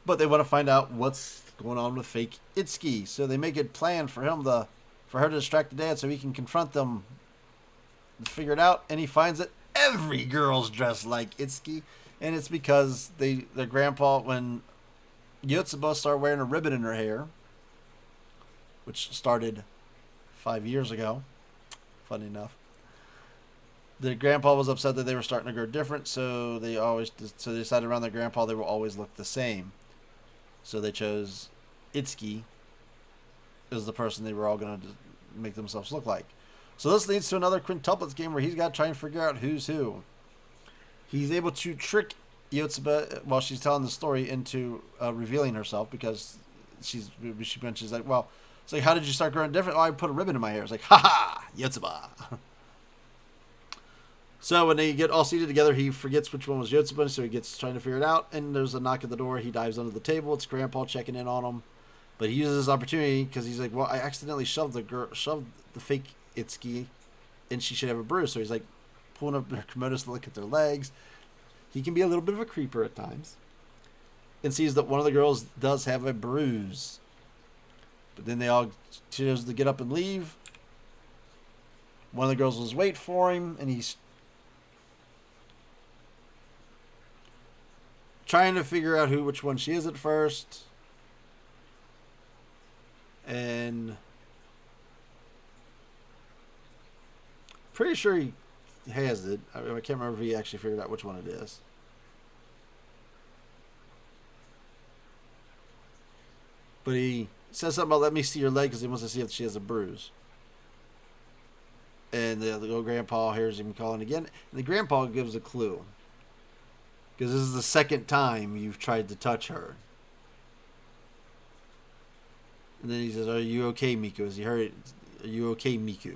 But they want to find out what's going on with fake Itsuki. So they make a plan for her to distract the dad so he can confront them and figure it out. And he finds that every girl's dressed like Itsuki. And it's because their grandpa, when Yotsuba started wearing a ribbon in her hair, which started 5 years ago, funny enough, the grandpa was upset that they were starting to grow different, so they decided around their grandpa they will always look the same. So they chose Itsuki as the person they were all going to make themselves look like. So this leads to another quintuplets game where he's got to try and figure out who's who. He's able to trick Yotsuba while she's telling the story into revealing herself, because she mentions like, well, it's like, how did you start growing different? Oh, I put a ribbon in my hair. It's like, ha ha, Yotsuba. So when they get all seated together, he forgets which one was Yotsuba, so he gets trying to figure it out. And there's a knock at the door. He dives under the table. It's Grandpa checking in on him, but he uses this opportunity because he's like, well, I accidentally shoved the fake Itsuki, and she should have a bruise. So he's like pulling up their kimonos to look at their legs. He can be a little bit of a creeper at times, and sees that one of the girls does have a bruise. But then they all choose to get up and leave. One of the girls was wait for him, and he's trying to figure out which one she is at first. And pretty sure he has it. I can't remember if he actually figured out which one it is. But he says something about let me see your leg because he wants to see if she has a bruise. And the little grandpa hears him calling again. And the grandpa gives a clue. Because this is the second time you've tried to touch her. And then he says, are you okay, Miku? As he heard it, are you okay, Miku?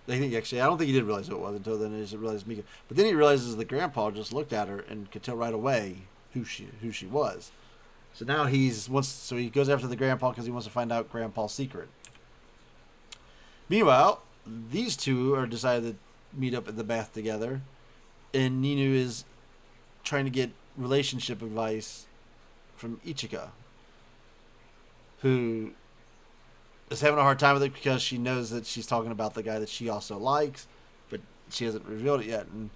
I don't think he did realize who it was until then he realized Miku. But then he realizes the grandpa just looked at her and could tell right away who she was. So now he goes after the grandpa because he wants to find out grandpa's secret. Meanwhile, these two are decided to meet up at the bath together. And Ninu is trying to get relationship advice from Ichika, who is having a hard time with it because she knows that she's talking about the guy that she also likes, but she hasn't revealed it yet. And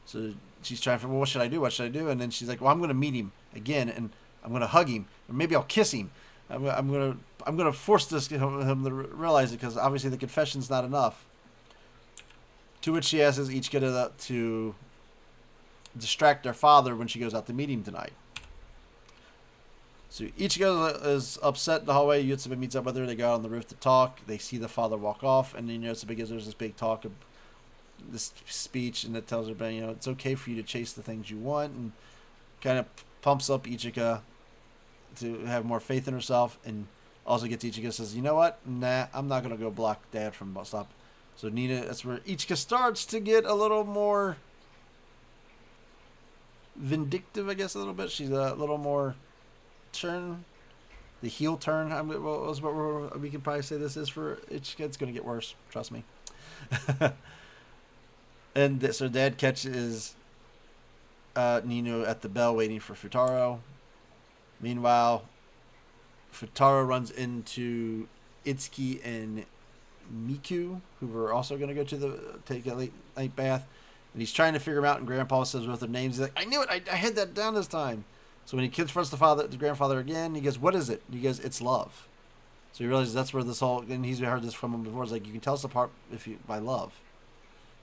so she's trying to figure, well, what should I do? What should I do? And then she's like, well, I'm going to meet him again, and I'm going to hug him, or maybe I'll kiss him. I'm going to force him to realize it, because obviously the confession's not enough. To which she asks Ichika to distract their father when she goes out to meet him tonight. So Ichika is upset in the hallway. Yotsuba meets up with her. They go out on the roof to talk. They see the father walk off, and then Yotsuba gives her this big talk of this speech, and it tells her, it's okay for you to chase the things you want, and kind of pumps up Ichika to have more faith in herself, and also gets Ichika says, you know what? Nah, I'm not going to go block Dad from bus stop. So that's where Ichika starts to get a little more vindictive, I guess, a little bit. She's a little more the heel turn. Was what we can probably say this is for Ichika. It's going to get worse, trust me. And so Dad catches Nino at the bell waiting for Futaro. Meanwhile, Futaro runs into Itsuki and Miku, who were also going to go to take a late night bath. And he's trying to figure them out, and Grandpa says with their names, he's like, I knew it, I had that down this time. So when he confronts the grandfather again, he goes, what is it? And he goes, it's love. So he realizes that's where this whole, and he's heard this from him before, it's like, you can tell us apart by love.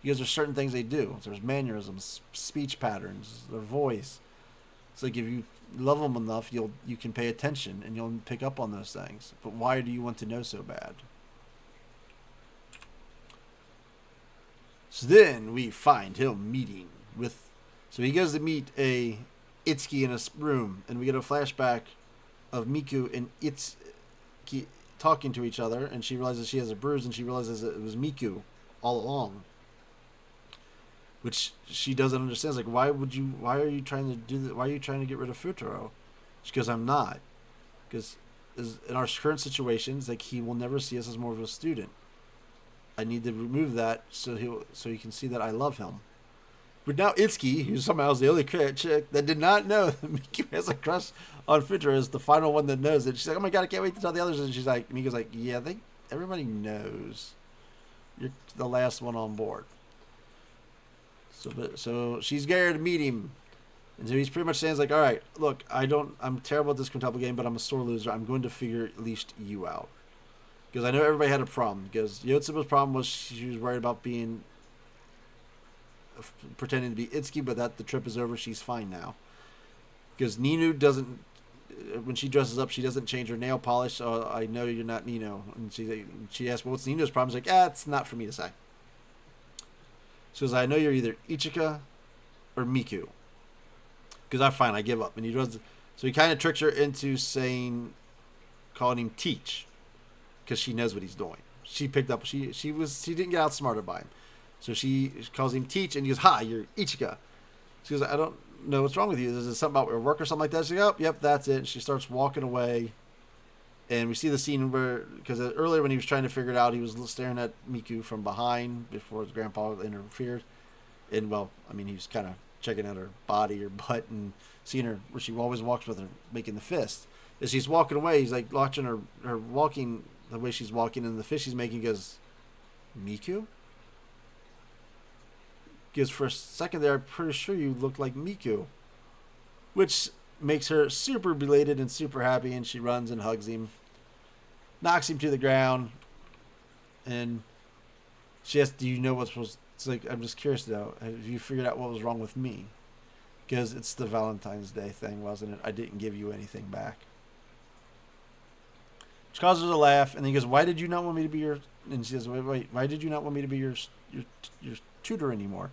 He goes, there's certain things they do. There's mannerisms, speech patterns, their voice. It's like, if you love them enough, you can pay attention, and you'll pick up on those things. But why do you want to know so bad? So then we find him meeting with... So he goes to meet Itsuki in a room, and we get a flashback of Miku and Itsuki talking to each other, and she realizes she has a bruise, and she realizes it was Miku all along. Which she doesn't understand. It's like, why are you trying to do that? Why are you trying to get rid of Futaro? She goes, I'm not. Because in our current situations, like, he will never see us as more of a student. I need to remove that so he can see that I love him. But now Itsuki, who somehow is the only chick that did not know that Miku has a crush on Futuro, is the final one that knows it. She's like, "Oh my god, I can't wait to tell the others." And she's like, Miku's like, "Yeah, everybody knows. You're the last one on board." So she's scared to meet him. And so he's pretty much saying, like, "All right, look, I'm terrible at this quintuple game, but I'm a sore loser. I'm going to figure at least you out." Because I know everybody had a problem. Because Yotsuba's problem was she was worried about pretending to be Itsuki, but that the trip is over. She's fine now. Because Ninu doesn't, when she dresses up, she doesn't change her nail polish. So I know you're not Nino. And she asks, "Well, what's Nino's problem?" She's like, "It's not for me to say." She goes, "I know you're either Ichika or Miku." Because I'm fine, I give up. And he does. So he kind of tricks her into calling him Teach, because she knows what he's doing. She picked up. She didn't get outsmarted by him. So she calls him Teach, and he goes, "Hi, you're Ichika." She goes, "I don't know what's wrong with you. Is it something about your work or something like that?" She's like, "Oh, yep, that's it." And she starts walking away. And we see the scene where, because earlier when he was trying to figure it out, he was staring at Miku from behind before his grandpa interfered. And, well, I mean, he was kind of checking out her body, her butt, and seeing her where she always walks with her, making the fist. As she's walking away, he's like watching her walking, the way she's walking, and the fist she's making. He goes, "Miku?" Because for a second there, I'm pretty sure you look like Miku. Which makes her super belated and super happy, and she runs and hugs him, knocks him to the ground, and she asks, "Do you know what's supposed?" It's like, "I'm just curious though. Have you figured out what was wrong with me?" Because it's the Valentine's Day thing, wasn't it? I didn't give you anything back. Which causes her to laugh, and he goes, "Why did you not want me to be your?" And she says, "Wait, why did you not want me to be your tutor anymore?"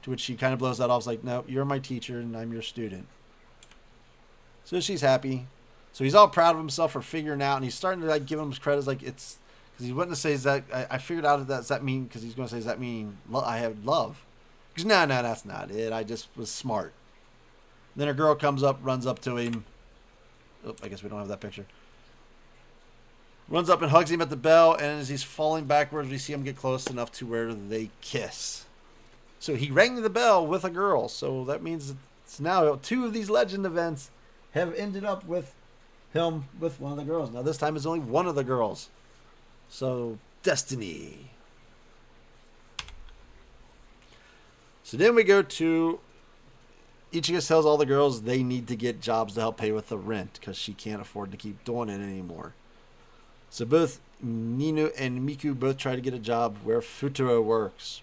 To which she kind of blows that off, like, "No, you're my teacher, and I'm your student." So she's happy. So he's all proud of himself for figuring out, and he's starting to like give him his credits, like it's because he wouldn't say, "Is that I figured out that does that mean?" Because he's going to say, "Does that mean I have love?" Because no, that's not it. I just was smart. Then a girl comes up, runs up to him. Oh, I guess we don't have that picture. Runs up and hugs him at the bell, and as he's falling backwards, we see him get close enough to where they kiss. So he rang the bell with a girl. So that means it's now 2 of these legend events have ended up with him with one of the girls. Now this time it's only one of the girls. So destiny. So then we go to Ichika tells all the girls they need to get jobs to help pay with the rent because she can't afford to keep doing it anymore. So both Ninu and Miku both try to get a job where Futuro works,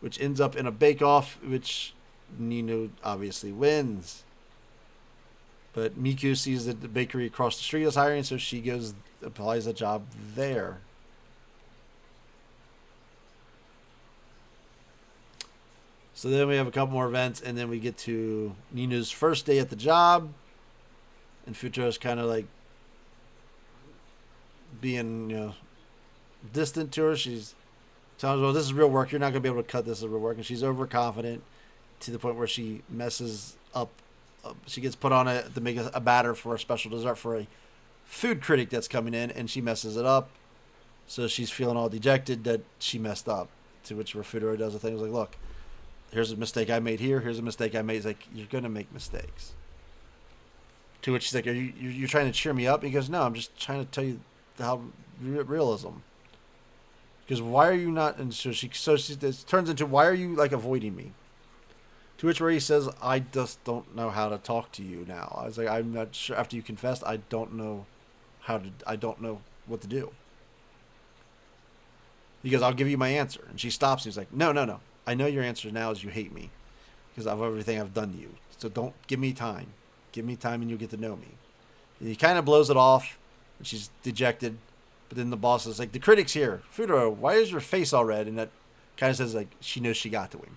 which ends up in a bake-off, which Ninu obviously wins. But Miku sees that the bakery across the street is hiring, so she goes, applies a job there. So then we have a couple more events, and then we get to Ninu's first day at the job, and Futuro's kind of like being, distant to her. She's telling her, "Well, this is real work. You're not going to be able to cut this as real work." And she's overconfident to the point where she messes up. She gets put on to make a batter for a special dessert for a food critic that's coming in, and she messes it up. So she's feeling all dejected that she messed up. To which Futuro does a thing. He's like, "Look, here's a mistake I made here. Here's a mistake I made." He's like, "You're going to make mistakes." To which she's like, "You're trying to cheer me up?" He goes, "No, I'm just trying to tell you how realism." Because why are you not? And so it turns into, why are you like avoiding me? To which where he says, "I just don't know how to talk to you now." I was like, "I'm not sure. After you confessed, I don't know I don't know what to do." He goes, "I'll give you my answer." And she stops. He's like, No. I know your answer now is you hate me because of everything I've done to you. So don't give me time. Give me time and you'll get to know me. And he kind of blows it off. And she's dejected. But then the boss is like, "The critic's here. Futuro, why is your face all red?" And that kind of says like she knows she got to him.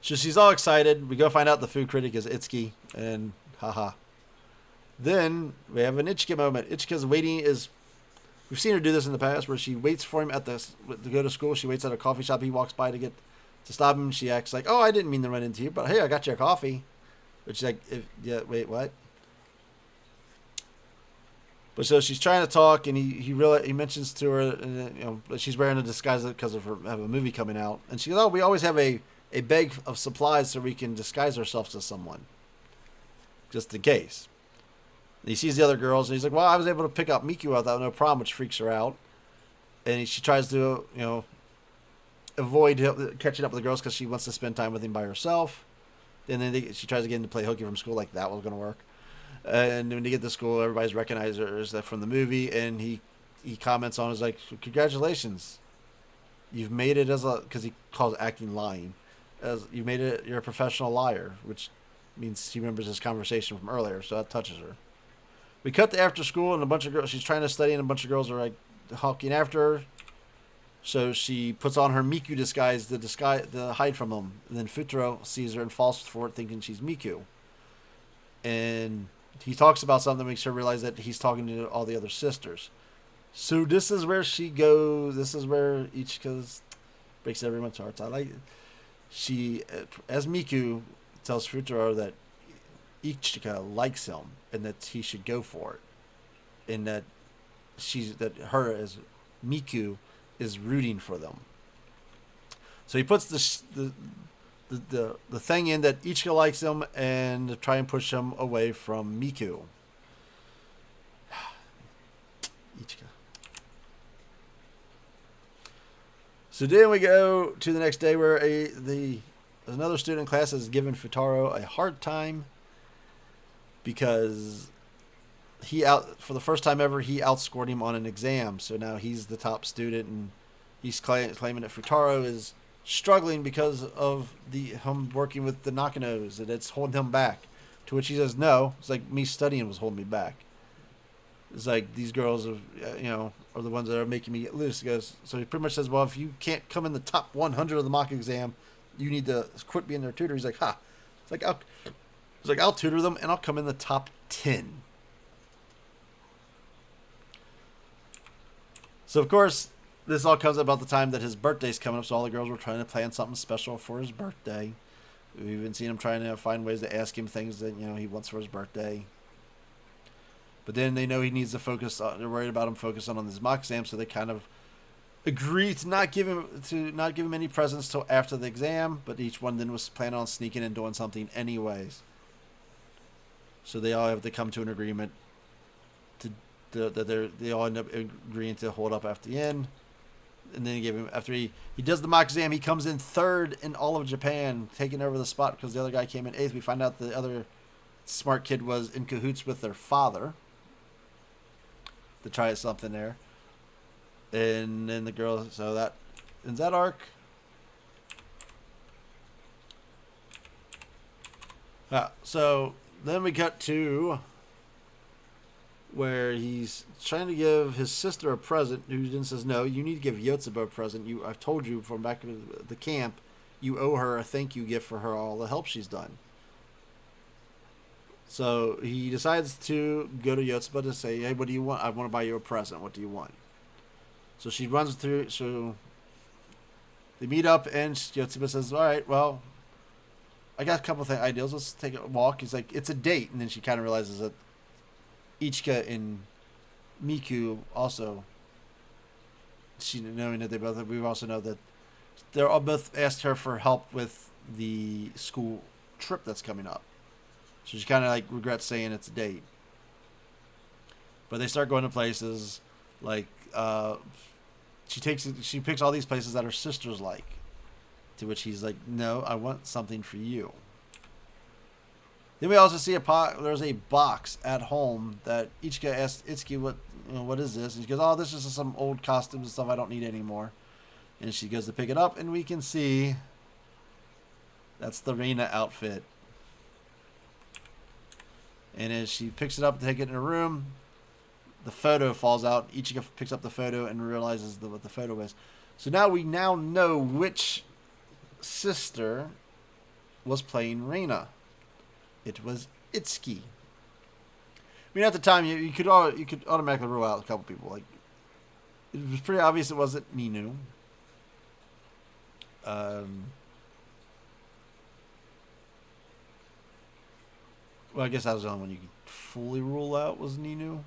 So she's all excited. We go find out the food critic is Itsuki. And haha. Then we have an Ichika moment. Ichika's waiting we've seen her do this in the past where she waits for him to go to school. She waits at a coffee shop. He walks by to stop him. She acts like, "Oh, I didn't mean to run into you, but hey, I got you a coffee." But she's like, "Wait, what?" But so she's trying to talk, and he mentions to her, that she's wearing a disguise because of have a movie coming out, and she goes, "Oh, we always have a bag of supplies so we can disguise ourselves as someone, just in case." And he sees the other girls, and he's like, "Well, I was able to pick up Miku without no problem," which freaks her out, and she tries to avoid catching up with the girls because she wants to spend time with him by herself. And then she tries to get him to play hooky from school, like that was going to work. And when they get to school, everybody's recognized her as that from the movie, and he comments on it, like, "Congratulations, you've made it as a," because he calls acting lying, as you made it, you're a professional liar, which means she remembers his conversation from earlier, so that touches her. We cut to after school, and a bunch of girls. She's trying to study, and a bunch of girls are like hawking after her. So she puts on her Miku disguise to hide from them. And then Futuro sees her and falls for it, thinking she's Miku. And he talks about something that makes her realize that he's talking to all the other sisters. So this is where she goes. This is where Ichika's breaks everyone's hearts. I like it. She, as Miku, tells Futuro that Ichika likes him and that he should go for it, and that her as Miku is rooting for them. So he puts the thing in that Ichika likes him and to try and push him away from Miku. Ichika. So then we go to the next day where another student in class has given Futaro a hard time because for the first time ever, he outscored him on an exam. So now he's the top student, and he's claiming that Futaro is struggling because of him working with the Nakanos, and it's holding him back. To which he says, "No, it's like me studying was holding me back. It's like these girls are the ones that are making me get loose." He goes, so he pretty much says, "Well, if you can't come in the top 100 of the mock exam, you need to quit being their tutor." He's like, "Ha!" It's like I'll tutor them and I'll come in the top 10. So, of course, this all comes about the time that his birthday's coming up, so all the girls were trying to plan something special for his birthday. We've even seen him trying to find ways to ask him things that, he wants for his birthday. But then they know he needs to focus on, they're worried about him focusing on this mock exam, so they kind of agree to not give him any presents till after the exam, but each one then was planning on sneaking and doing something anyways. So they all have to come to an agreement that they all end up agreeing to hold up after the end. And then after he does the mock exam, he comes in third in all of Japan, taking over the spot because the other guy came in eighth. We find out the other smart kid was in cahoots with their father to try something there. And then the girl, so that ends that arc. So then we cut to where he's trying to give his sister a present, who then says, "No, you need to give Yotsuba a present. I've told you from back in the camp, you owe her a thank you gift for all the help she's done." So he decides to go to Yotsuba to say, "Hey, what do you want? I want to buy you a present. What do you want?" So she runs through, so they meet up, and Yotsuba says, "All right, well, I got a couple of ideas. Let's take a walk." He's like, "It's a date." And then she kind of realizes that Ichika and Miku also, knowing that we also know that they're all both asked her for help with the school trip that's coming up. So she kind of like regrets saying it's a date. But they start going to places like she picks all these places that her sisters like. To which he's like, "No, I want something for you." Then we also see there's a box at home that Ichika asks Itsuki, what is this? And she goes, "Oh, this is some old costumes and stuff I don't need anymore." And she goes to pick it up, and we can see that's the Reina outfit. And as she picks it up to take it in her room, the photo falls out. Ichika picks up the photo and realizes what the photo is. So now we know which sister was playing Reina. It was Itsuki. I mean, at the time, you could automatically rule out a couple people. Like, it was pretty obvious it wasn't Ninu. Well, I guess that was the only one you could fully rule out was Ninu.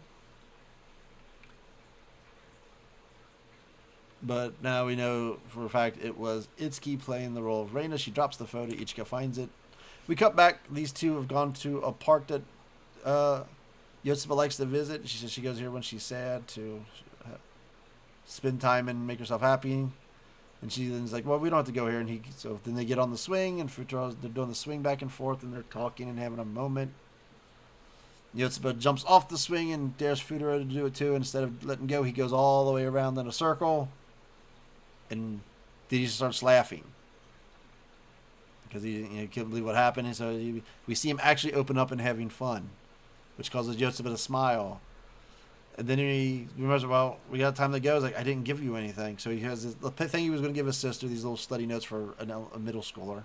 But now we know for a fact it was Itsuki playing the role of Reina. She drops the photo. Ichika finds it. We cut back. These two have gone to a park that Yotsuba likes to visit. She says she goes here when she's sad to spend time and make herself happy. And she then's like, well, we don't have to go here. And so then they get on the swing, and Futaro, they're doing the swing back and forth, and they're talking and having a moment. Yotsuba jumps off the swing and dares Futaro to do it too. Instead of letting go, he goes all the way around in a circle. And then he starts laughing. Because he couldn't believe what happened. And so we see him actually open up and having fun, which causes Yotsuba to smile. And then he remembers, well, we got time to go. He's like, I didn't give you anything. So he has the thing he was going to give his sister, these little study notes for a middle schooler.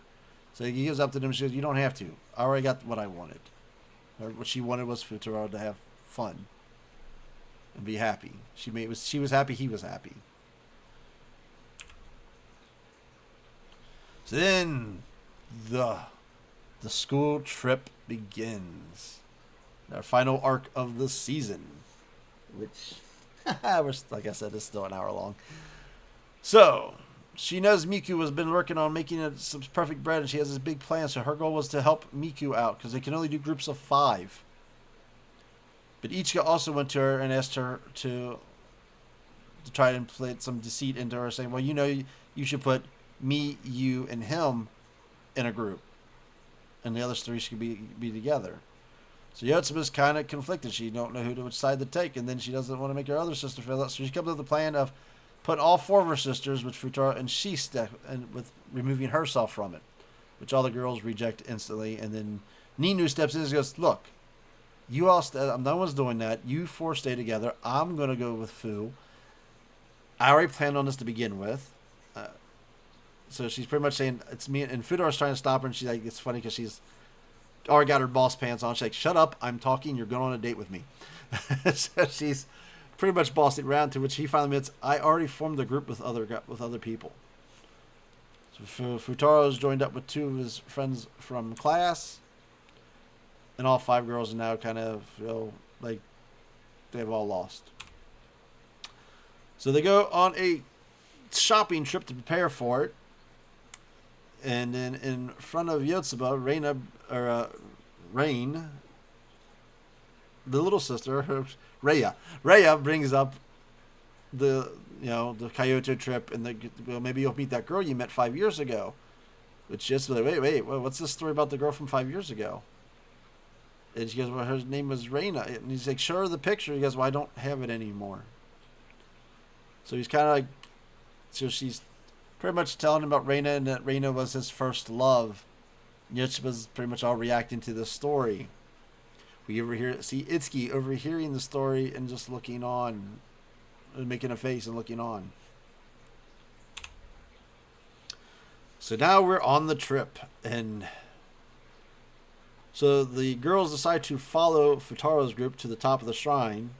So he gives up to them. She goes, you don't have to. I already got what I wanted. Or what she wanted was Futaro to have fun and be happy. She was happy. He was happy. So then the school trip begins. Our final arc of the season. Which, like I said, is still an hour long. So, she knows Miku has been working on making some perfect bread, and she has this big plan. So her goal was to help Miku out, because they can only do groups of 5. But Ichika also went to her and asked her to try and play some deceit into her, saying, well, you should put me, you, and him in a group. And the other 3 should be together. So Yotsuba's kind of conflicted. She don't know which side to take, and then she doesn't want to make her other sister feel that. So she comes up with the plan of putting all 4 of her sisters with Futaro, and with removing herself from it, which all the girls reject instantly. And then Ninu steps in and goes, "Look, you all, no one's doing that. You 4 stay together. I'm gonna go with Fu. I already planned on this to begin with." So she's pretty much saying it's me, and Futaro's trying to stop her, and she's like, it's funny because she's already got her boss pants on. She's like, shut up, I'm talking, you're going on a date with me. So she's pretty much bossing around, to which he finally admits, I already formed a group with other people. So Futaro's joined up with 2 of his friends from class, and all 5 girls are now kind of feel like they've all lost. So they go on a shopping trip to prepare for it. And then in front of Yotsuba, Rain, the little sister, Rhea brings up the Kyoto trip, and maybe you'll meet that girl you met 5 years ago. Which just like, wait, what's this story about the girl from 5 years ago? And she goes, well, her name was Reina. And he's like, show her the picture. He goes, well, I don't have it anymore. So he's kind of like, so she's pretty much telling him about Reina, and that Reina was his first love. Yotsuba's pretty much all reacting to this story. We see Itsuki overhearing the story and just looking on, and making a face and looking on. So now we're on the trip, and so the girls decide to follow Futaro's group to the top of the shrine,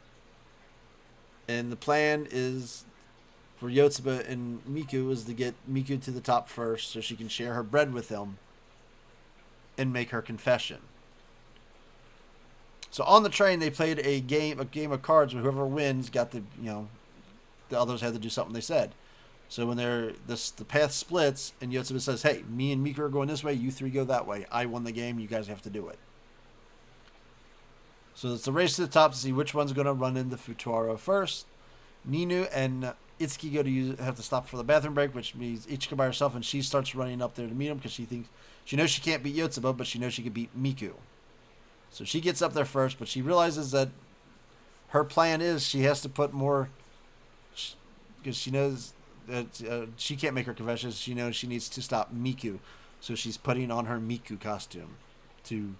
and the plan is for Yotsuba and Miku is to get Miku to the top first so she can share her bread with him and make her confession. So on the train, they played a game of cards where whoever wins got the others had to do something they said. So when the path splits and Yotsuba says, hey, me and Miku are going this way, you 3 go that way. I won the game, you guys have to do it. So it's a race to the top to see which one's going to run into Futaro first. Ninu and Itsuki have to stop for the bathroom break, which means Ichika by herself, and she starts running up there to meet him because she knows she can't beat Yotsuba, but she knows she can beat Miku. So she gets up there first, but she realizes that her plan is she has to put more, because she knows that she can't make her confessions. She knows she needs to stop Miku, so she's putting on her Miku costume to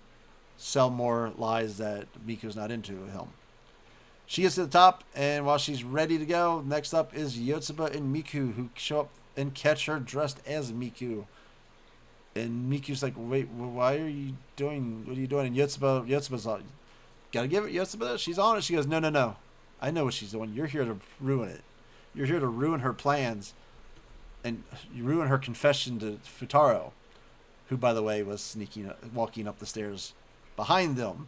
sell more lies that Miku's not into him. She gets to the top, and while she's ready to go, next up is Yotsuba and Miku, who show up and catch her dressed as Miku. And Miku's like, wait, why are you doing, what are you doing? And Yotsuba's like, gotta give it Yotsuba, she's on it. She goes, no, I know what she's doing. You're here to ruin it. You're here to ruin her plans, and you ruin her confession to Futaro, who, by the way, was walking up the stairs behind them.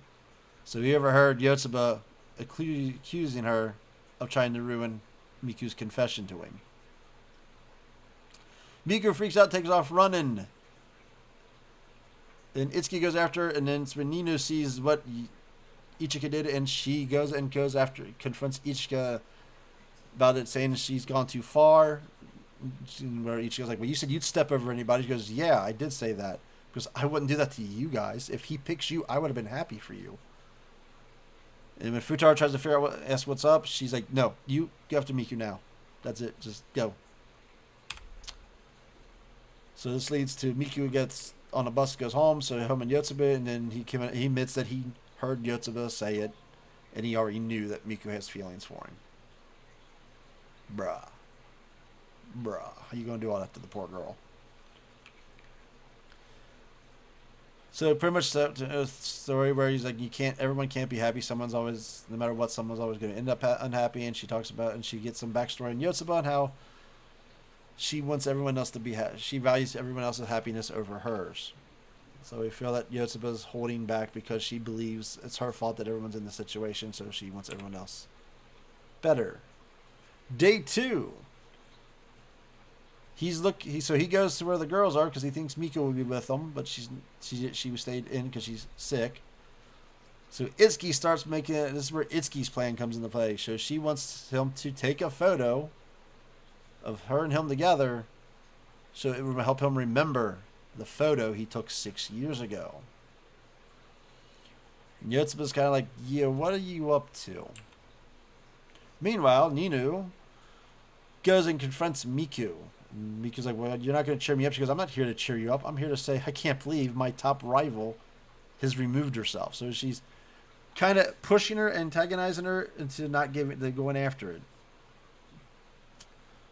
So you ever heard Yotsuba accusing her of trying to ruin Miku's confession to him? Miku freaks out, takes off running. Then Itsuki goes after her, and then when Nino sees what Ichika did, and she goes after, confronts Ichika about it, saying she's gone too far. Where Ichika's like, well, you said you'd step over anybody. She goes, yeah, I did say that. Because I wouldn't do that to you guys. If he picks you, I would have been happy for you. And when Futaro tries to figure out ask what's up, she's like, no, you go after Miku now. That's it. Just go. So this leads to Miku gets on a bus, goes home, so home and Yotsuba, and then he admits that he heard Yotsuba say it, and he already knew that Miku has feelings for him. Bruh. How you gonna do all that to the poor girl? So pretty much a story where he's like, everyone can't be happy. Someone's always, no matter what, someone's always going to end up unhappy. And she talks about, and she gets some backstory in Yotsuba on how she wants everyone else to be happy. She values everyone else's happiness over hers. So we feel that Yotsuba's holding back because she believes it's her fault that everyone's in the situation. So she wants everyone else better. Day 2. So he goes to where the girls are because he thinks Miko will be with them, but she stayed in because she's sick. So Itsuki starts making it. This is where Itsuki's plan comes into play. So she wants him to take a photo of her and him together, so it will help him remember the photo he took 6 years ago. And Yotsuba's kind of like, yeah, what are you up to? Meanwhile, Ninu goes and confronts Miku. Miku's like, well, you're not going to cheer me up. She goes, I'm not here to cheer you up. I'm here to say I can't believe my top rival has removed herself. So she's kind of pushing her, antagonizing her into not going after it.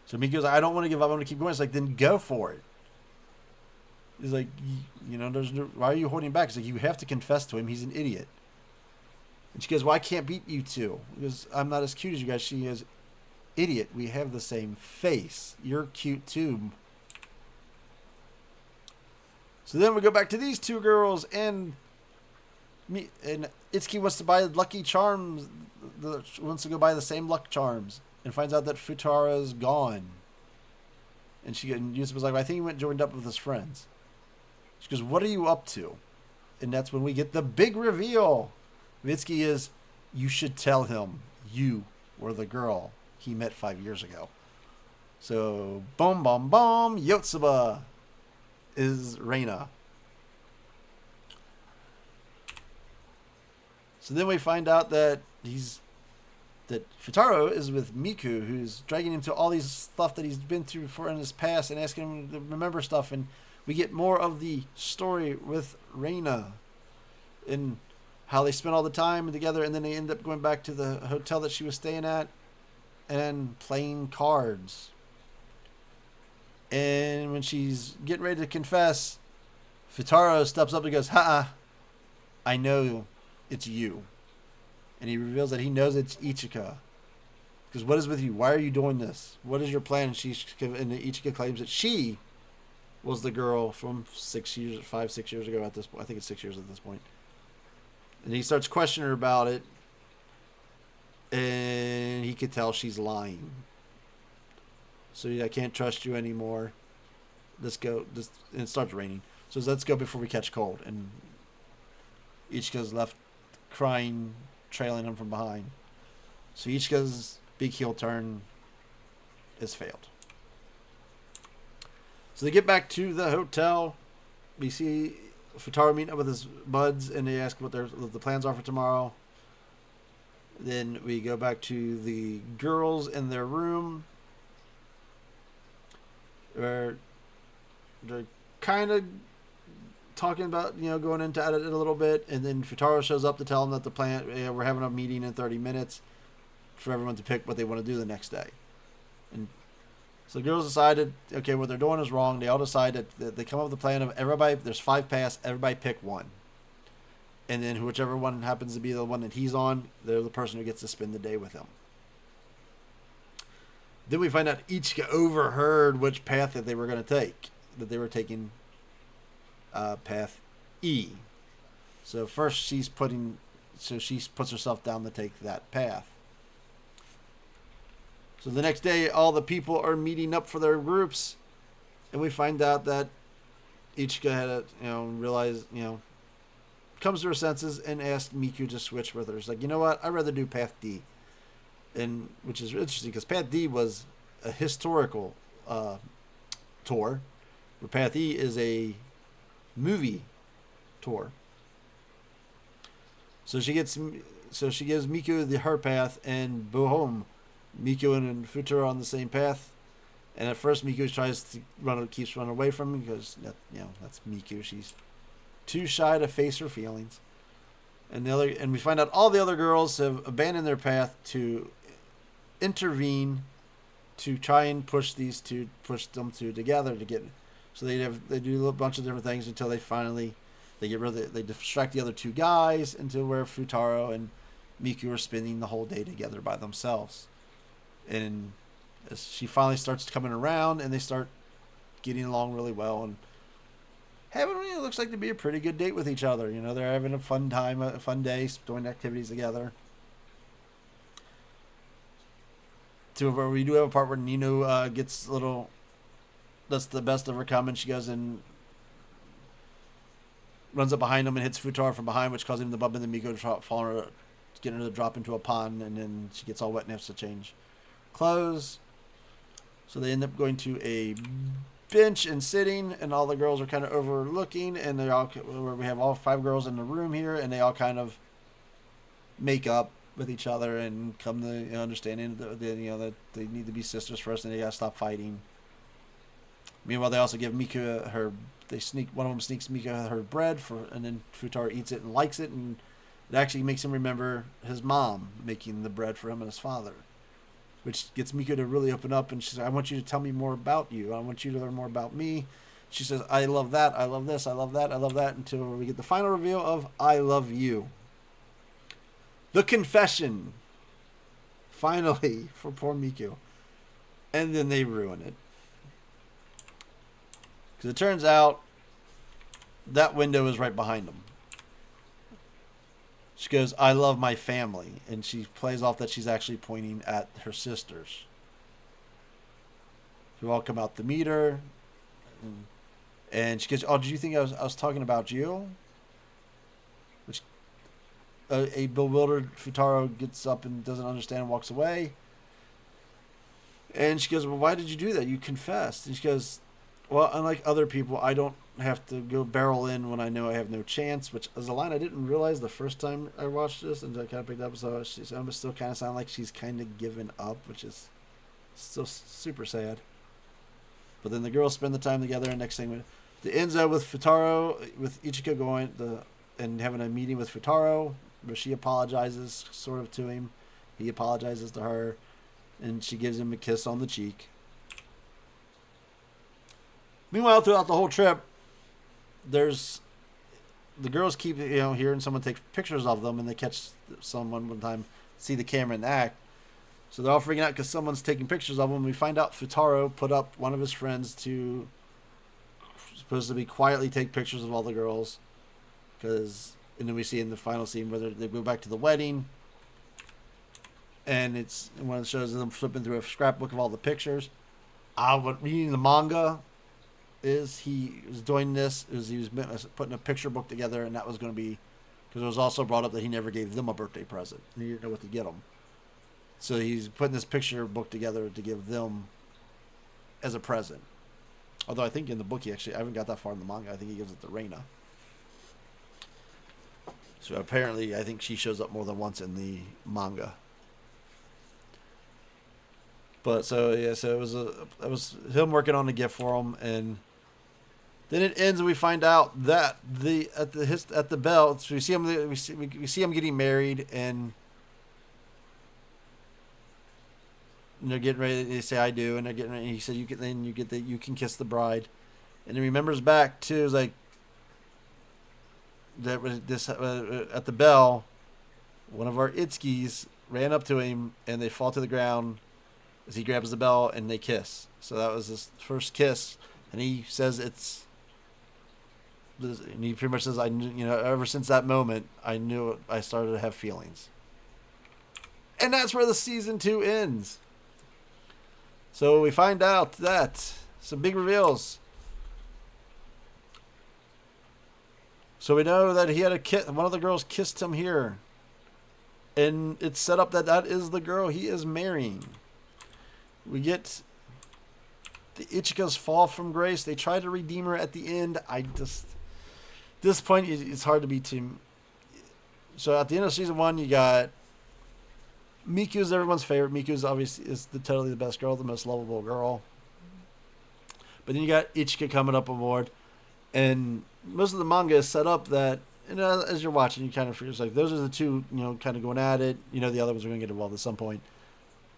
So Miku's like, I don't want to give up. I'm going to keep going. It's like, then go for it. He's like, why are you holding back? It's like, you have to confess to him. He's an idiot. And she goes, well, I can't beat you two. Because I'm not as cute as you guys. She is, idiot, we have the same face. You're cute too. So then we go back to these two girls, and Itsuki wants to buy Lucky Charms. Wants to go buy the same luck charms, and finds out that Futara's gone. And Yusuba's like, I think he went joined up with his friends. She goes, what are you up to? And that's when we get the big reveal. Itsuki is, you should tell him you were the girl he met 5 years ago. So, boom, boom, boom, Yotsuba is Reina. So then we find out that Futaro is with Miku, who's dragging him to all these stuff that he's been through before in his past and asking him to remember stuff. And we get more of the story with Reina and how they spent all the time together, and then they end up going back to the hotel that she was staying at and playing cards. And when she's getting ready to confess, Futaro steps up and goes, I know it's you. And he reveals that he knows it's Ichika. Because what is with you? Why are you doing this? What is your plan? And Ichika claims that she was the girl from 6 years ago at this point. I think it's 6 years at this point. And he starts questioning her about it. And he could tell she's lying. So I can't trust you anymore. Let's go. And it starts raining. So let's go before we catch cold. And Ichika's left crying, trailing him from behind. So Ichika's big heel turn has failed. So they get back to the hotel. We see Futaro meeting up with his buds, and they ask what the plans are for tomorrow. Then we go back to the girls in their room, where they're kind of talking about, going into it a little bit. And then Futaro shows up to tell them that the plan, we're having a meeting in 30 minutes for everyone to pick what they want to do the next day. And so the girls decided, okay, what they're doing is wrong. They all decide that they come up with a plan of everybody, there's 5 paths, everybody pick one. And then whichever one happens to be the one that he's on, they're the person who gets to spend the day with him. Then we find out Ichika overheard which path that they were going to take. That they were taking path E. So first she puts herself down to take that path. So the next day, all the people are meeting up for their groups. And we find out that Ichika had a, comes to her senses and asks Miku to switch with her. She's like, you know what? I'd rather do Path D. And which is interesting because Path D was a historical tour, where Path E is a movie tour. So she gives Miku her path, and boom, Miku and Futuro are on the same path. And at first, Miku keeps running away from him because that's Miku. She's too shy to face her feelings. And we find out all the other girls have abandoned their path to intervene to try and push them two together to get. So they do a bunch of different things until they distract the other two guys into where Futaro and Miku are spending the whole day together by themselves. And as she finally starts coming around, and they start getting along really well and having what looks like to be a pretty good date with each other. They're having a fun time, a fun day, doing activities together. To where we do have a part where Nino gets a little. That's the best of her coming. She goes and runs up behind him and hits Futaro from behind, which causes him to bump into Miko, getting her to drop into a pond, and then she gets all wet and has to change clothes. So they end up going to a bench and sitting, and all the girls are kind of overlooking, and we have all 5 girls in the room here, and they all kind of make up with each other and come to understanding that they need to be sisters first, and they gotta stop fighting. Meanwhile, they also give Mika one of them sneaks Mika her bread and then Futaro eats it and likes it, and it actually makes him remember his mom making the bread for him and his father, which gets Mika to really open up. And she says, I want you to tell me more about you. I want you to learn more about me. She says, I love that. I love this. I love that. I love that. Until we get the final reveal of I love you. The confession. Finally, for poor Miku. And then they ruin it. Because it turns out that window is right behind them. She goes, I love my family. And she plays off that she's actually pointing at her sisters, who all come out to meet her. And she goes, oh, did you think I was talking about you? Which a bewildered Futaro gets up and doesn't understand and walks away. And she goes, well, why did you do that? You confessed. And she goes, well, unlike other people, I don't have to go barrel in when I know I have no chance, which is a line I didn't realize the first time I watched this, and I kind of picked up. So I'm still kind of sound like she's kind of given up, which is still super sad. But then the girls spend the time together, and next thing, the ends up with Futaro, with Ichika going and having a meeting with Futaro, where she apologizes sort of to him. He apologizes to her, and she gives him a kiss on the cheek. Meanwhile, throughout the whole trip, the girls keep hearing someone take pictures of them, and they catch someone one time, see the camera in act. So they're all freaking out because someone's taking pictures of them. We find out Futaro put up one of his friends to supposed to be quietly take pictures of all the girls, and then we see in the final scene where they go back to the wedding, and it's when it shows them flipping through a scrapbook of all the pictures. What reading the manga is he was doing this is he was putting a picture book together, and that was going to be because it was also brought up that he never gave them a birthday present. He didn't know what to get them, so he's putting this picture book together to give them as a present. Although I think in the book I haven't got that far in the manga. I think he gives it to Reina. So apparently I think she shows up more than once in the manga. But so it was him working on a gift for him, and then it ends and we find out that at the bell we see him getting married, and they're getting ready. They say I do, and they're getting ready. He said you can kiss the bride, and he remembers back to like that was this at the bell. One of our Itskis ran up to him, and they fall to the ground as he grabs the bell, and they kiss. So that was his first kiss, and he says and he pretty much says, I knew, ever since that moment, I knew I started to have feelings. And that's where the season 2 ends. So we find out that some big reveals. So we know that he had a kiss. One of the girls kissed him here. And it's set up that that is the girl he is marrying. We get the Ichika's fall from grace. They try to redeem her at the end. This point, it's hard to be too. So at the end of season 1, you got Miku's everyone's favorite. Miku's obviously is totally the best girl, the most lovable girl. But then you got Ichika coming up aboard. And most of the manga is set up that, as you're watching, you kind of feel like those are the two, kind of going at it. The other ones are going to get involved at some point.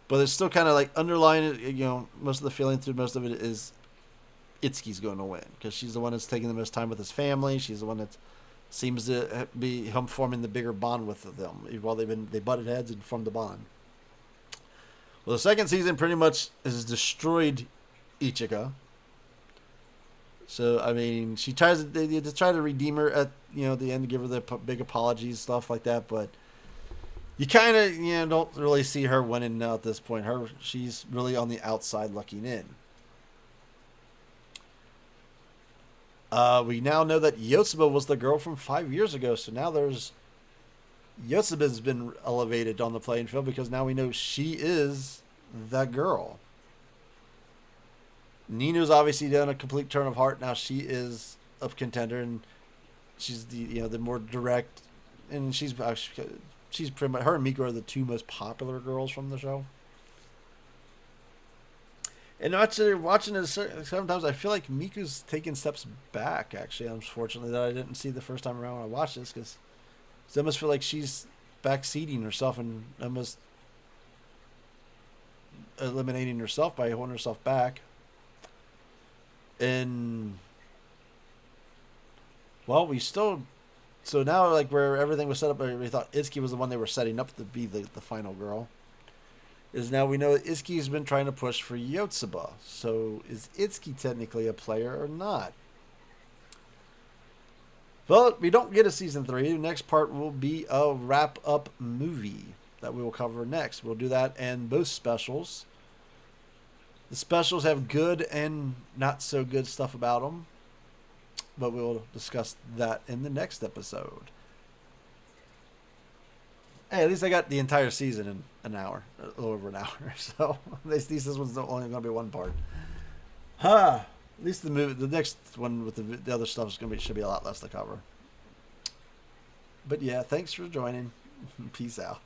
But it's still kind of like underlying it, most of the feeling through most of it is Itsuki's going to win. Because she's the one that's taking the most time with his family. She's the one that seems to be him forming the bigger bond with them. While they butted heads and formed the bond. Well, the second season pretty much has destroyed Ichika. So, I mean, they try to redeem her at, the end, to give her the big apologies, stuff like that, but you kind of, don't really see her winning now at this point. She's really on the outside looking in. We now know that Yotsuba was the girl from 5 years ago, so now Yotsuba's been elevated on the playing field because now we know she is that girl. Nino's obviously done a complete turn of heart. Now she is a contender, and she's the more direct, and she's pretty much, her and Miku are the two most popular girls from the show. And actually watching it sometimes, I feel like Miku's taking steps back. Actually, unfortunately, that I didn't see the first time around when I watched this, because I almost feel like she's backseating herself and almost eliminating herself by holding herself back. And well, so now, like, where everything was set up, we thought Itsuki was the one they were setting up to be the final girl, is now we know that Itsuki's been trying to push for Yotsuba. So is Itsuki technically a player or not? Well, we don't get a season 3. The next part will be a wrap-up movie that we will cover next. We'll do that and both specials. The specials have good and not so good stuff about them, but we'll discuss that in the next episode. Hey, at least I got the entire season in an hour, a little over an hour. So this one's only going to be one part. At least the next one with the other stuff should be a lot less to cover. But yeah, thanks for joining. Peace out.